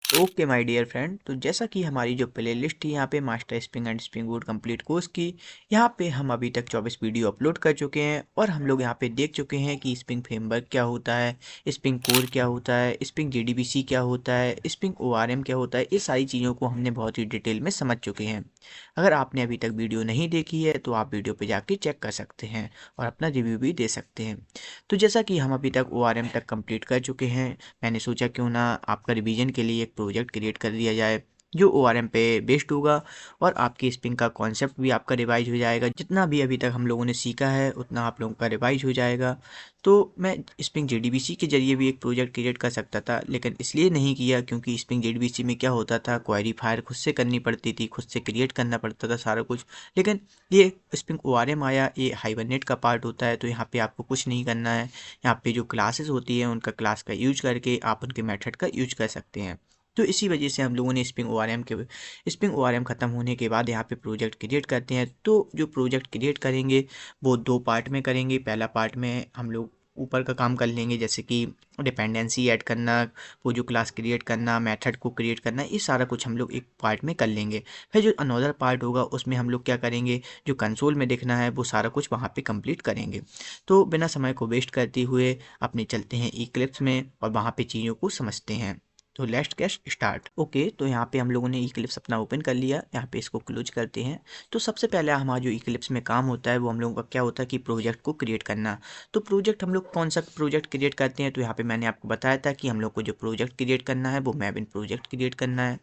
Okay my dear friend, तो जैसा कि हमारी जो प्लेलिस्ट थी यहाँ पे master spring and spring boot complete course की, यहाँ पे हम अभी तक 24 वीडियो अपलोड कर चुके हैं और हम लोग यहाँ पे देख चुके हैं कि स्प्रिंग फ्रेमवर्क क्या होता है, स्प्रिंग कोर क्या होता है, स्प्रिंग जेडीबीसी क्या होता है, स्प्रिंग ओआरएम क्या होता है। ये सारी चीज़ों को हमने बहुत ही डिटेल में समझ चुके हैं। अगर आपने अभी तक वीडियो नहीं देखी है तो आप वीडियो पर जाके चेक कर सकते हैं और अपना रिव्यू भी दे सकते हैं। तो जैसा कि हम अभी तक ओआरएम तक कंप्लीट कर चुके हैं, मैंने सोचा क्यों ना आपका रिवीजन के लिए एक प्रोजेक्ट क्रिएट कर दिया जाए जो ओआरएम पे बेस्ड होगा और आपकी स्प्रिंग का कॉन्सेप्ट भी आपका रिवाइज हो जाएगा। जितना भी अभी तक हम लोगों ने सीखा है उतना आप लोगों का रिवाइज हो जाएगा। तो मैं स्प्रिंग जेडीबीसी के जरिए भी एक प्रोजेक्ट क्रिएट कर सकता था, लेकिन इसलिए नहीं किया क्योंकि स्प्रिंग जेडीबीसी में क्या होता था, क्वेरी फायर खुद से करनी पड़ती थी, खुद से क्रिएट करना पड़ता था सारा कुछ। लेकिन ये स्प्रिंग ओआरएम आया, ये हाइबरनेट का पार्ट होता है, तो यहाँ पे आपको कुछ नहीं करना है। यहाँ पे जो क्लासेस होती हैं उनका क्लास का यूज करके आप उनके मेथड का यूज कर सकते हैं। तो इसी वजह से हम लोगों ने स्प्रिंग ओआरएम ख़त्म होने के बाद यहाँ पे प्रोजेक्ट क्रिएट करते हैं। तो जो प्रोजेक्ट क्रिएट करेंगे वो दो पार्ट में करेंगे। पहला पार्ट में हम लोग ऊपर का काम कर लेंगे, जैसे कि डिपेंडेंसी ऐड करना, वो जो क्लास क्रिएट करना, मेथड को क्रिएट करना, ये सारा कुछ हम लोग एक पार्ट में कर लेंगे। फिर जो अनदर पार्ट होगा उसमें हम लोग क्या करेंगे, जो कंसोल में देखना है वो सारा कुछ वहाँ पे कंप्लीट करेंगे। तो बिना समय को वेस्ट करते हुए अपने चलते हैं इक्लिप्स में और वहाँ पे चीज़ों को समझते हैं। तो लेट्स गेट स्टार्ट। ओके, तो यहाँ पे हम लोगों ने इक्लिप्स अपना ओपन कर लिया। यहाँ पे इसको क्लोज करते हैं। तो सबसे पहले हमारा जो इक्लिप्स में काम होता है वो हम लोगों का क्या होता है कि प्रोजेक्ट को क्रिएट करना। तो प्रोजेक्ट हम लोग कौन सा प्रोजेक्ट क्रिएट करते हैं, तो यहाँ पे मैंने आपको बताया था कि हम लोग को जो प्रोजेक्ट क्रिएट करना है वो मैबिन प्रोजेक्ट क्रिएट करना है।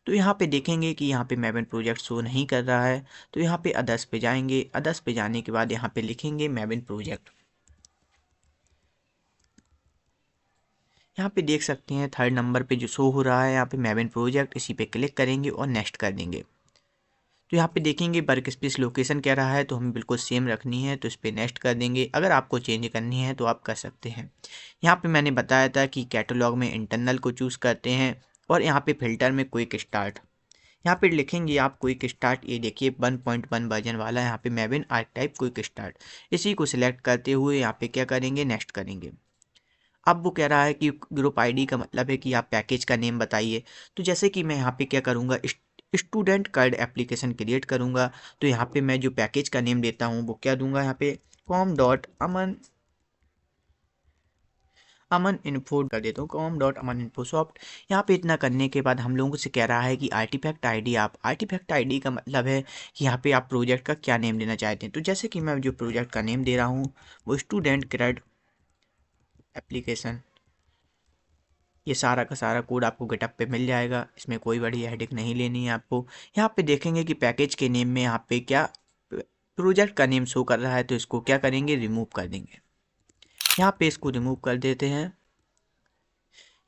तो यहाँ पे देखेंगे कि यहाँ पे मैबिन प्रोजेक्ट शो नहीं कर रहा है, तो यहाँ पे अदर्स पे जाएंगे। अदर्स पे जाने के बाद यहाँ पे लिखेंगे मैबिन प्रोजेक्ट। यहाँ पे देख सकते हैं थर्ड नंबर पे जो शो हो रहा है यहाँ पे मैबिन प्रोजेक्ट, इसी पे क्लिक करेंगे और नेक्स्ट कर देंगे। तो यहाँ पे देखेंगे वर्क स्पेस लोकेशन कह रहा है, तो हमें बिल्कुल सेम रखनी है, तो इस पर नेक्स्ट कर देंगे। अगर आपको चेंज करनी है तो आप कर सकते हैं। यहाँ पे मैंने बताया था कि कैटलॉग में इंटरनल को चूज़ करते हैं और यहाँ पे फिल्टर में क्विक स्टार्ट। यहाँ पे लिखेंगे आप क्विक स्टार्ट। ये देखिए 1.1 वर्जन वाला है यहाँ पे मैबिन आर्कटाइप क्विक स्टार्ट। इसी को सिलेक्ट करते हुए यहाँ पे क्या करेंगे, नेक्स्ट करेंगे। अब वो कह रहा है कि ग्रुप आईडी का मतलब है कि आप पैकेज का नेम बताइए। तो जैसे कि मैं यहाँ पे क्या करूँगा, स्टूडेंट कार्ड एप्लीकेशन क्रिएट करूँगा। तो यहाँ पे मैं जो पैकेज का नेम देता हूँ वो क्या दूंगा, यहाँ पे कॉम डॉट अमन इन्फो कर देता हूँ, कॉम डॉट अमन इन्फो सॉफ्ट। यहाँ पे इतना करने के बाद हम लोगों से कह रहा है कि आर्टिफैक्ट आईडी। आप आर्टिफैक्ट आईडी का मतलब है कि यहाँ पे आप प्रोजेक्ट का क्या नेम देना चाहते हैं। तो जैसे कि मैं जो प्रोजेक्ट का नेम दे रहा हूँ वो स्टूडेंट क्रेड एप्लीकेशन। ये सारा का सारा कोड आपको गिटअप पे मिल जाएगा, इसमें कोई बड़ी हेडेक नहीं लेनी है आपको। यहाँ पे देखेंगे कि पैकेज के नेम में यहाँ पे क्या प्रोजेक्ट का नेम शो कर रहा है, तो इसको क्या करेंगे, रिमूव कर देंगे। यहाँ पे इसको रिमूव कर देते हैं।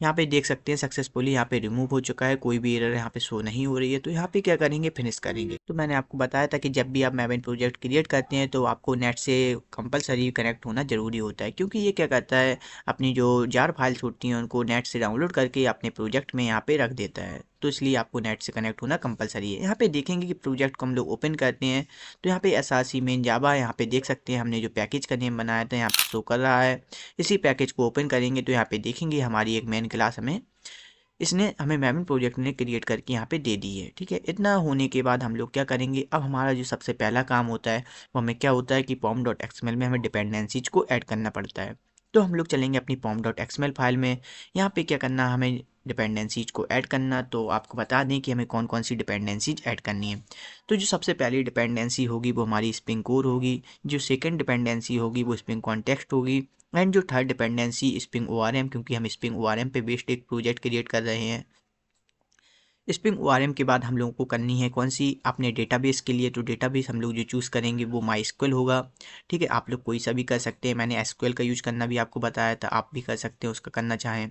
यहाँ पे देख सकते हैं सक्सेसफुली यहाँ पे रिमूव हो चुका है, कोई भी एरर यहाँ पे शो नहीं हो रही है। तो यहाँ पे क्या करेंगे, फिनिश करेंगे। तो मैंने आपको बताया था कि जब भी आप मैबिन प्रोजेक्ट क्रिएट करते हैं तो आपको नेट से कंपलसरी कनेक्ट होना ज़रूरी होता है, क्योंकि ये क्या करता है, अपनी जो जार फाइल्स होती हैं उनको नेट से डाउनलोड करके अपने प्रोजेक्ट में यहाँ पे रख देता है। तो इसलिए आपको नेट से कनेक्ट होना कंपलसरी है। यहाँ पे देखेंगे कि प्रोजेक्ट को हम लोग ओपन करते हैं तो यहाँ पे एसआरसी मेन जावा, यहाँ पे देख सकते हैं हमने जो पैकेज का नेम बनाया था यहाँ पे शो कर रहा है। इसी पैकेज को ओपन करेंगे तो यहाँ पे देखेंगे हमारी एक मेन क्लास इसने हमें मैबिन प्रोजेक्ट ने क्रिएट करके यहाँ पे दे दी है। ठीक है, इतना होने के बाद हम लोग क्या करेंगे, अब हमारा जो सबसे पहला काम होता है वो हमें क्या होता है कि पॉम डॉट एक्सएमएल में हमें डिपेंडेंसीज को ऐड करना पड़ता है। तो हम लोग चलेंगे अपनी पॉम डॉट एक्सएमएल फाइल में। यहाँ पे क्या करना, हमें डिपेंडेंसीज को ऐड करना। तो आपको बता दें कि हमें कौन कौन सी डिपेंडेंसीज ऐड करनी है। तो जो सबसे पहली डिपेंडेंसी होगी वो हमारी स्प्रिंग कोर होगी, जो सेकेंड डिपेंडेंसी होगी वो स्प्रिंग कॉन्टेक्स्ट होगी, एंड जो थर्ड डिपेंडेंसी स्प्रिंग ओआरएम, क्योंकि हम स्प्रिंग ओआरएम पे बेस्ड एक प्रोजेक्ट क्रिएट कर रहे हैं। स्प्रिंग ओआरएम के बाद हम लोगों को करनी है कौन सी, अपने डेटाबेस के लिए। तो डेटाबेस हम लोग जो चूज़ करेंगे वो माई एसक्यूएल होगा। ठीक है, आप लोग कोई सा भी कर सकते हैं, मैंने एसक्यूएल का यूज़ करना भी आपको बताया था, आप भी कर सकते हैं उसका करना चाहें।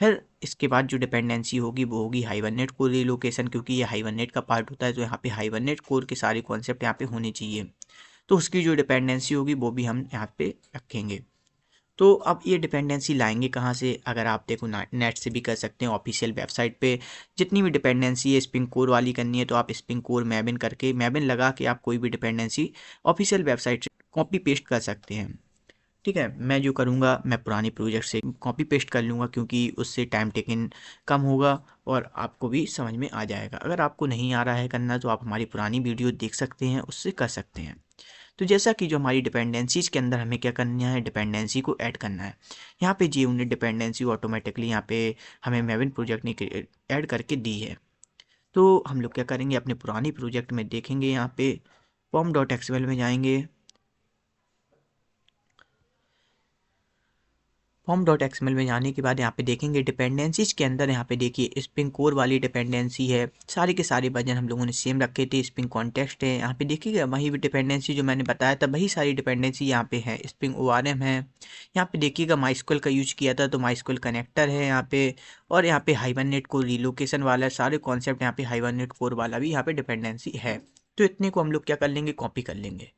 फिर इसके बाद जो डिपेंडेंसी होगी वो होगी हाइबरनेट कोर रिलोकेशन, क्योंकि ये हाइबरनेट का पार्ट होता है, तो यहाँ पे हाइबरनेट कोर के सारे कॉन्सेप्ट यहाँ पे होने चाहिए। तो उसकी जो डिपेंडेंसी होगी वो भी हम यहाँ पे रखेंगे। तो अब ये डिपेंडेंसी लाएंगे कहाँ से, अगर आप देखो नेट से भी कर सकते हैं, ऑफिशियल वेबसाइट पे जितनी भी डिपेंडेंसी है स्प्रिंग कोर वाली करनी है तो आप स्प्रिंग कोर मैबिन करके मैबिन लगा के आप कोई भी डिपेंडेंसी ऑफिशियल वेबसाइट से कॉपी पेस्ट कर सकते हैं। ठीक है, मैं जो करूँगा मैं पुरानी प्रोजेक्ट से कॉपी पेस्ट कर लूँगा क्योंकि उससे टाइम टेकन कम होगा और आपको भी समझ में आ जाएगा। अगर आपको नहीं आ रहा है करना तो आप हमारी पुरानी वीडियो देख सकते हैं, उससे कर सकते हैं। तो जैसा कि जो हमारी डिपेंडेंसीज के अंदर हमें क्या करना है, डिपेंडेंसी को ऐड करना है। यहाँ पे JUnit डिपेंडेंसी ऑटोमेटिकली यहाँ पे हमें मेविन प्रोजेक्ट ने ऐड करके दी है। तो हम लोग क्या करेंगे, अपने पुरानी प्रोजेक्ट में देखेंगे, यहाँ पे pom.xml में जाएंगे। pom.xml में जाने के बाद यहाँ पे देखेंगे डिपेंडेंसीज के अंदर, यहाँ पे देखिए स्प्रिंग कोर वाली डिपेंडेंसी है। सारे के सारे वर्जन हम लोगों ने सेम रखे थे। स्प्रिंग कॉन्टेक्स्ट है, यहाँ पे देखिएगा वही डिपेंडेंसी जो मैंने बताया था, वही सारी डिपेंडेंसी यहाँ पे है। स्प्रिंग ORM है, यहाँ पे देखिएगा MySQL का यूज किया था तो MySQL कनेक्टर है यहाँ पे। और यहाँ पे हाइबरनेट कोर रिलोकेशन वाला सारे कॉन्सेप्ट, यहाँ पे हाइबरनेट कोर वाला भी यहाँ पे डिपेंडेंसी है। तो इतने को हम लोग क्या कर लेंगे, कॉपी कर लेंगे।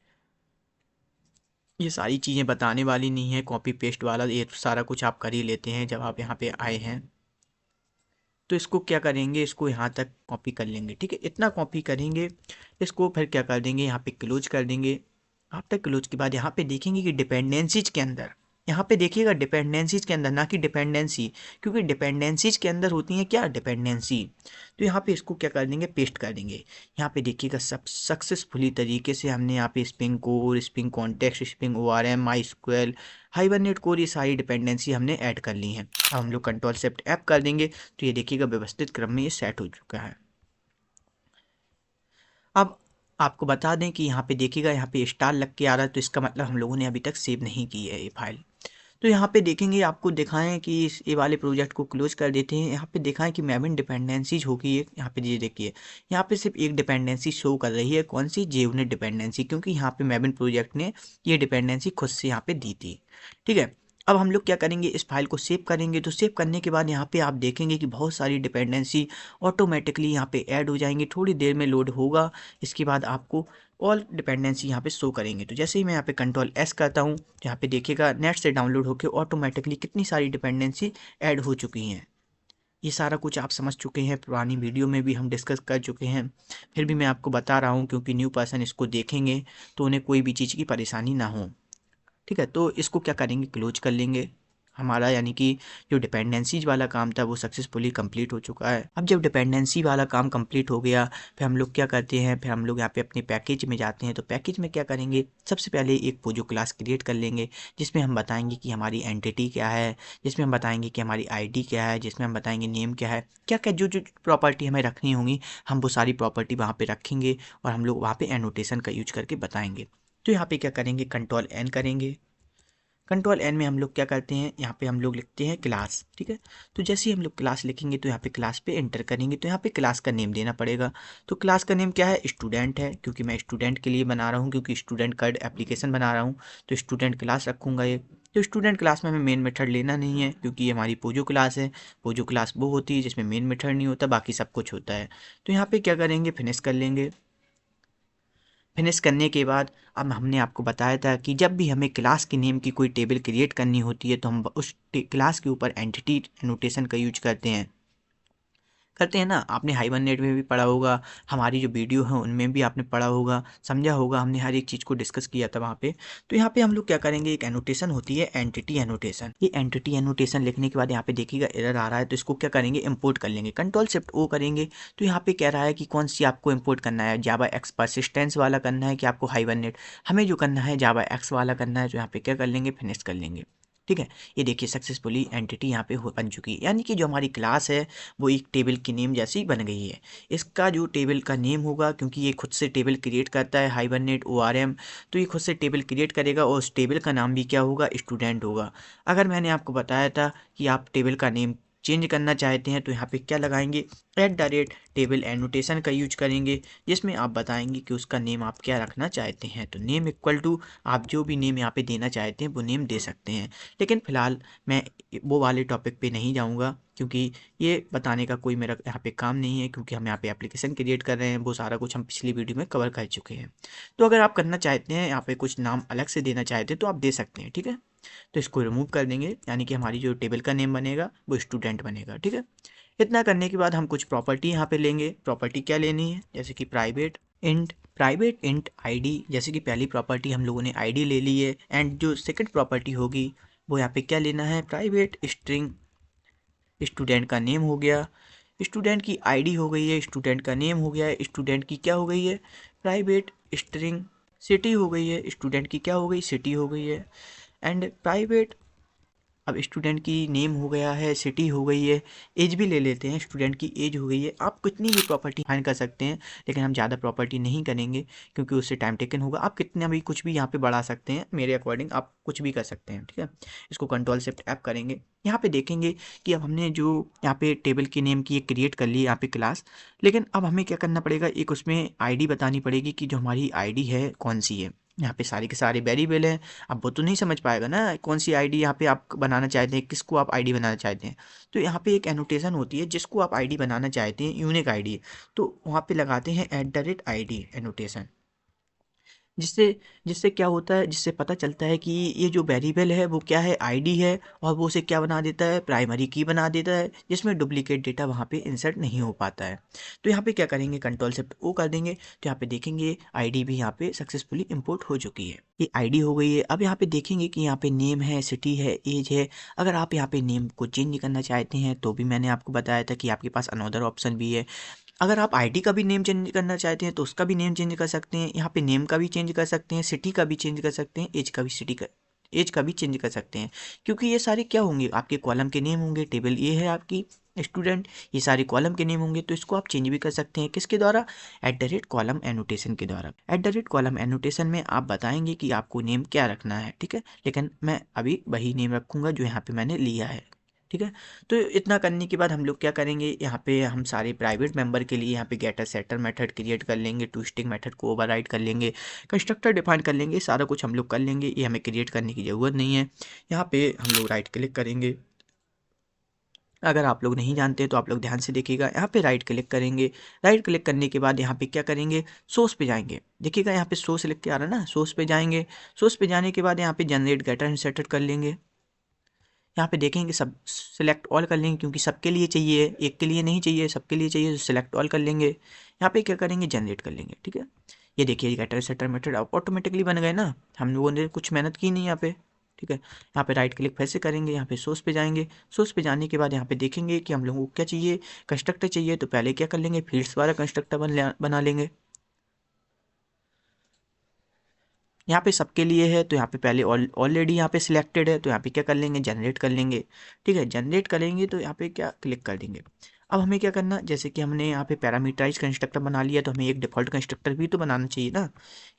ये सारी चीज़ें बताने वाली नहीं है, कॉपी पेस्ट वाला ये सारा कुछ आप कर ही लेते हैं जब आप यहाँ पे आए हैं। तो इसको क्या करेंगे, इसको यहाँ तक कॉपी कर लेंगे। ठीक है, इतना कॉपी करेंगे, इसको फिर क्या कर देंगे, यहाँ पे क्लोज कर देंगे। आफ्टर क्लोज के बाद यहाँ पे देखेंगे कि डिपेंडेंसीज के अंदर, यहाँ पे देखिएगा डिपेंडेंसीज के अंदर, ना कि डिपेंडेंसी, क्योंकि डिपेंडेंसीज के अंदर होती है क्या, डिपेंडेंसी। तो यहाँ पे इसको क्या कर देंगे, पेस्ट कर देंगे। यहाँ पे देखिएगा सब सक्सेसफुली तरीके से हमने यहाँ पे spring core, spring context, spring ORM, MySQL, hibernate core, ये सारी डिपेंडेंसी हमने ऐड कर ली हैं। अब हम लोग कंट्रोल शिफ्ट F कर देंगे तो ये देखिएगा व्यवस्थित क्रम में ये सेट हो चुका है। अब आपको बता दें कि यहाँ पे देखिएगा, यहाँ पे स्टार लग के आ रहा है, तो इसका मतलब हम लोगों ने अभी तक सेव नहीं की है ये फाइल। तो यहाँ पे देखेंगे, आपको दिखाएं कि ये वाले प्रोजेक्ट को क्लोज कर देते हैं। यहाँ पे दिखाएं कि मेविन डिपेंडेंसीज होगी एक, यहाँ पे ये देखिए, यहाँ पे सिर्फ एक डिपेंडेंसी शो कर रही है, कौन सी, JUnit डिपेंडेंसी, क्योंकि यहाँ पे मेविन प्रोजेक्ट ने ये डिपेंडेंसी खुद से यहाँ पे दी थी। ठीक है, अब हम लोग क्या करेंगे, इस फाइल को सेव करेंगे। तो सेव करने के बाद यहाँ पे आप देखेंगे कि बहुत सारी डिपेंडेंसी ऑटोमेटिकली यहाँ पे ऐड हो जाएंगी। थोड़ी देर में लोड होगा, इसके बाद आपको ऑल डिपेंडेंसी यहाँ पे शो करेंगे। तो जैसे ही मैं यहाँ पे कंट्रोल S करता हूँ, यहाँ पे देखिएगा नेट से डाउनलोड होकर ऑटोमेटिकली कितनी सारी डिपेंडेंसी ऐड हो चुकी हैं। ये सारा कुछ आप समझ चुके हैं, पुरानी वीडियो में भी हम डिस्कस कर चुके हैं, फिर भी मैं आपको बता रहा हूँ क्योंकि न्यू पर्सन इसको देखेंगे तो उन्हें कोई भी चीज़ की परेशानी ना हो। ठीक है, तो इसको क्या करेंगे, क्लोज कर लेंगे। हमारा यानी कि जो डिपेंडेंसीज वाला काम था वो सक्सेसफुली कंप्लीट हो चुका है। अब जब डिपेंडेंसी वाला काम कंप्लीट हो गया, फिर हम लोग क्या करते हैं, फिर हम लोग यहाँ पे अपने पैकेज में जाते हैं। तो पैकेज में क्या करेंगे, सबसे पहले एक पोजो क्लास क्रिएट कर लेंगे जिसमें हम बताएंगे कि हमारी एंटिटी क्या है, जिसमें हम बताएंगे कि हमारी ID क्या है, जिसमें हम बताएंगे नेम क्या है, क्या क्या जो जो प्रॉपर्टी हमें रखनी होंगी हम वो सारी प्रॉपर्टी वहाँ पे रखेंगे और हम लोग वहाँ पे एनोटेशन का यूज करके बताएंगे। तो यहाँ पे क्या करेंगे, कंट्रोल N करेंगे। कंट्रोल N में हम लोग क्या करते हैं, यहाँ पे हम लोग लिखते हैं क्लास। ठीक है, तो जैसे ही हम लोग क्लास लिखेंगे तो यहाँ पे क्लास पे एंटर करेंगे, तो यहाँ पे क्लास का नेम देना पड़ेगा। तो क्लास का नेम क्या है, स्टूडेंट है, क्योंकि मैं स्टूडेंट के लिए बना रहा हूँ, क्योंकि स्टूडेंट कार्ड एप्लीकेशन बना रहा हूँ तो स्टूडेंट क्लास रखूँगा ये। तो स्टूडेंट क्लास में हमें मेन मेथड लेना नहीं है क्योंकि ये हमारी पोजो क्लास है। पोजो क्लास वो होती है जिसमें मेन मेथड नहीं होता, बाकी सब कुछ होता है। तो यहाँ पे क्या करेंगे, फिनिश कर लेंगे। फिनिश करने के बाद अब हमने आपको बताया था कि जब भी हमें क्लास के नेम की कोई टेबल क्रिएट करनी होती है तो हम उस क्लास के ऊपर एंटिटी एनोटेशन का यूज करते हैं ना। आपने हाइबरनेट में भी पढ़ा होगा, हमारी जो वीडियो है उनमें भी आपने पढ़ा होगा, समझा होगा, हमने हर एक चीज़ को डिस्कस किया था वहाँ पे। तो यहाँ पे हम लोग क्या करेंगे, एक एनोटेशन होती है एंटिटी एनोटेशन। ये एंटिटी एनोटेशन लिखने के बाद यहाँ पे देखिएगा एरर आ रहा है, तो इसको क्या करेंगे, इंपोर्ट कर लेंगे। कंट्रोल शिफ्ट O करेंगे। तो यहाँ पे कह रहा है कि कौन सी आपको इंपोर्ट करना है, जावा एक्स परसिस्टेंस वाला करना है कि आपको हाइबरनेट। हमें जो करना है जावा एक्स वाला करना है, तो यहाँ पे क्या कर लेंगे, फिनिश कर लेंगे। ठीक है, ये देखिए सक्सेसफुली एंटिटी यहाँ पे बन चुकी है, यानी कि जो हमारी क्लास है वो एक टेबल की नेम जैसी बन गई है। इसका जो टेबल का नेम होगा, क्योंकि ये खुद से टेबल क्रिएट करता है हाइबरनेट ORM, तो ये खुद से टेबल क्रिएट करेगा और उस टेबल का नाम भी क्या होगा, स्टूडेंट होगा। अगर मैंने आपको बताया था कि आप टेबल का नेम चेंज करना चाहते हैं तो यहाँ पे क्या लगाएंगे, @टेबल एनोटेशन का यूज करेंगे जिसमें आप बताएंगे कि उसका नेम आप क्या रखना चाहते हैं। तो नेम इक्वल टू आप जो भी नेम यहाँ पे देना चाहते हैं वो नेम दे सकते हैं। लेकिन फ़िलहाल मैं वो वाले टॉपिक पे नहीं जाऊँगा क्योंकि ये बताने का कोई मेरा यहाँ पे काम नहीं है, क्योंकि हम यहाँ पे एप्लीकेशन क्रिएट कर रहे हैं, वो सारा कुछ हम पिछली वीडियो में कवर कर चुके हैं। तो अगर आप करना चाहते हैं, यहाँ पे कुछ नाम अलग से देना चाहते हैं तो आप दे सकते हैं। ठीक है, तो इसको रिमूव कर देंगे, यानी कि हमारी जो टेबल का नेम बनेगा वो स्टूडेंट बनेगा। ठीक है, इतना करने के बाद हम कुछ प्रॉपर्टी यहाँ पे लेंगे। प्रॉपर्टी क्या लेनी है, जैसे कि private int private int ID, जैसे कि पहली प्रॉपर्टी हम लोगों ने आईडी ले ली है, एंड जो सेकंड प्रॉपर्टी होगी वो यहाँ पे क्या लेना है, प्राइवेट स्ट्रिंग स्टूडेंट का नेम हो गया, स्टूडेंट की आईडी हो गई है, स्टूडेंट का नेम हो गया है, स्टूडेंट की क्या हो गई है, प्राइवेट स्ट्रिंग सिटी हो गई है, स्टूडेंट की क्या हो गई, सिटी हो गई है, एंड प्राइवेट, अब स्टूडेंट की नेम हो गया है, सिटी हो गई है, एज भी ले लेते हैं, स्टूडेंट की एज हो गई है। आप कितनी भी प्रॉपर्टी फाइंड कर सकते हैं, लेकिन हम ज़्यादा प्रॉपर्टी नहीं करेंगे क्योंकि उससे टाइम टेकन होगा। आप कितना भी कुछ भी यहाँ पे बढ़ा सकते हैं, मेरे अकॉर्डिंग आप कुछ भी कर सकते हैं, ठीक है। इसको कंट्रोल शिफ्ट ऐप करेंगे, यहाँ पे देखेंगे कि अब हमने जो यहाँ पे टेबल की नेम की एक क्रिएट कर ली यहाँ पे क्लास, लेकिन अब हमें क्या करना पड़ेगा, एक उसमें आईडी बतानी पड़ेगी कि जो हमारी आईडी है कौन सी है। यहाँ पे सारे के सारे वेरिएबल हैं, अब वो तो नहीं समझ पाएगा ना कौन सी आईडी यहाँ पे आप बनाना चाहते हैं, किसको आप आईडी बनाना चाहते हैं। तो यहाँ पे एक एनोटेशन होती है, जिसको आप आईडी बनाना चाहते हैं, यूनिक आईडी, तो वहाँ पे लगाते हैं @id एनोटेशन, जिससे जिससे क्या होता है, जिससे पता चलता है कि ये जो वेरिएबल है वो क्या है, आईडी है, और वो उसे क्या बना देता है, प्राइमरी की बना देता है, जिसमें डुप्लीकेट डेटा वहाँ पे इंसर्ट नहीं हो पाता है। तो यहाँ पे क्या करेंगे, कंट्रोल शिफ्ट ओ कर देंगे, तो यहाँ पे देखेंगे आईडी भी यहाँ पे सक्सेसफुली इंपोर्ट हो चुकी है, ये आईडी हो गई है। अब यहाँ पे देखेंगे कि यहाँ पे नेम है, सिटी है, एज है। अगर आप यहाँ पे नेम को चेंज करना चाहते हैं तो भी मैंने आपको बताया था कि आपके पास अनदर ऑप्शन भी है। अगर आप आईडी का भी नेम चेंज करना चाहते हैं तो उसका भी नेम चेंज कर सकते हैं, यहाँ पे नेम का भी चेंज कर सकते हैं, सिटी का भी चेंज कर सकते हैं, एज का भी चेंज कर सकते हैं, क्योंकि ये सारे क्या होंगे, आपके कॉलम के नेम होंगे। टेबल ये है आपकी स्टूडेंट, ये सारे कॉलम के नेम होंगे, तो इसको आप चेंज भी कर सकते हैं, किसके द्वारा, @कॉलम एनोटेशन के द्वारा। @कॉलम एनोटेशन में आप बताएंगे कि आपको नेम क्या रखना है, ठीक है, लेकिन मैं अभी वही नेम रखूँगा जो यहाँ पे मैंने लिया है, ठीक है। तो इतना करने के बाद हम लोग क्या करेंगे, यहाँ पे हम सारे प्राइवेट मेंबर के लिए यहाँ पे गेटर सेटर मेथड क्रिएट कर लेंगे, टूस्टिंग मेथड को ओवरराइड कर लेंगे, कंस्ट्रक्टर डिफाइन कर लेंगे, सारा कुछ हम लोग कर लेंगे, ये हमें क्रिएट करने की ज़रूरत नहीं है। यहाँ पे हम लोग राइट क्लिक करेंगे, अगर आप लोग नहीं जानते तो आप लोग ध्यान से देखिएगा, यहाँ पे राइट क्लिक करेंगे, राइट क्लिक करने के बाद यहाँ पे क्या करेंगे, सोर्स पे जाएंगे, देखिएगा यहाँ पे सोर्स लिख के आ रहा है ना, सोर्स पे जाएंगे, सोर्स पे जाने के बाद यहाँ पे जनरेट गेटर एंड सेटर कर लेंगे। यहाँ पे देखेंगे सब सिलेक्ट ऑल कर लेंगे, क्योंकि सबके लिए चाहिए, एक के लिए नहीं चाहिए, सबके लिए चाहिए, तो सिलेक्ट ऑल कर लेंगे। यहाँ पे क्या करेंगे, जनरेट कर लेंगे, ठीक है। ये देखिए गेटर सेटर मेथड अब ऑटोमेटिकली बन गए ना, हम लोगों ने कुछ मेहनत की नहीं यहाँ पे, ठीक है। यहाँ पे राइट क्लिक फिर से करेंगे, यहाँ पे सोर्स पे जाएंगे, सोर्स पे जाने के बाद यहाँ पे देखेंगे कि हम लोगों को क्या चाहिए, कंस्ट्रक्टर चाहिए, तो पहले क्या कर लेंगे, फील्ड्स वाला कंस्ट्रक्टर बना लेंगे। यहाँ पे सबके लिए है तो यहाँ पे पहले ऑलरेडी यहाँ पे सिलेक्टेड है, तो यहाँ पे क्या कर लेंगे, जनरेट कर लेंगे, ठीक है। जनरेट करेंगे तो यहाँ पे क्या क्लिक कर देंगे। अब हमें क्या करना, जैसे कि हमने यहाँ पे पैरामीटराइज कंस्ट्रक्टर बना लिया, तो हमें एक डिफ़ॉल्ट कंस्ट्रक्टर भी तो बनाना चाहिए ना,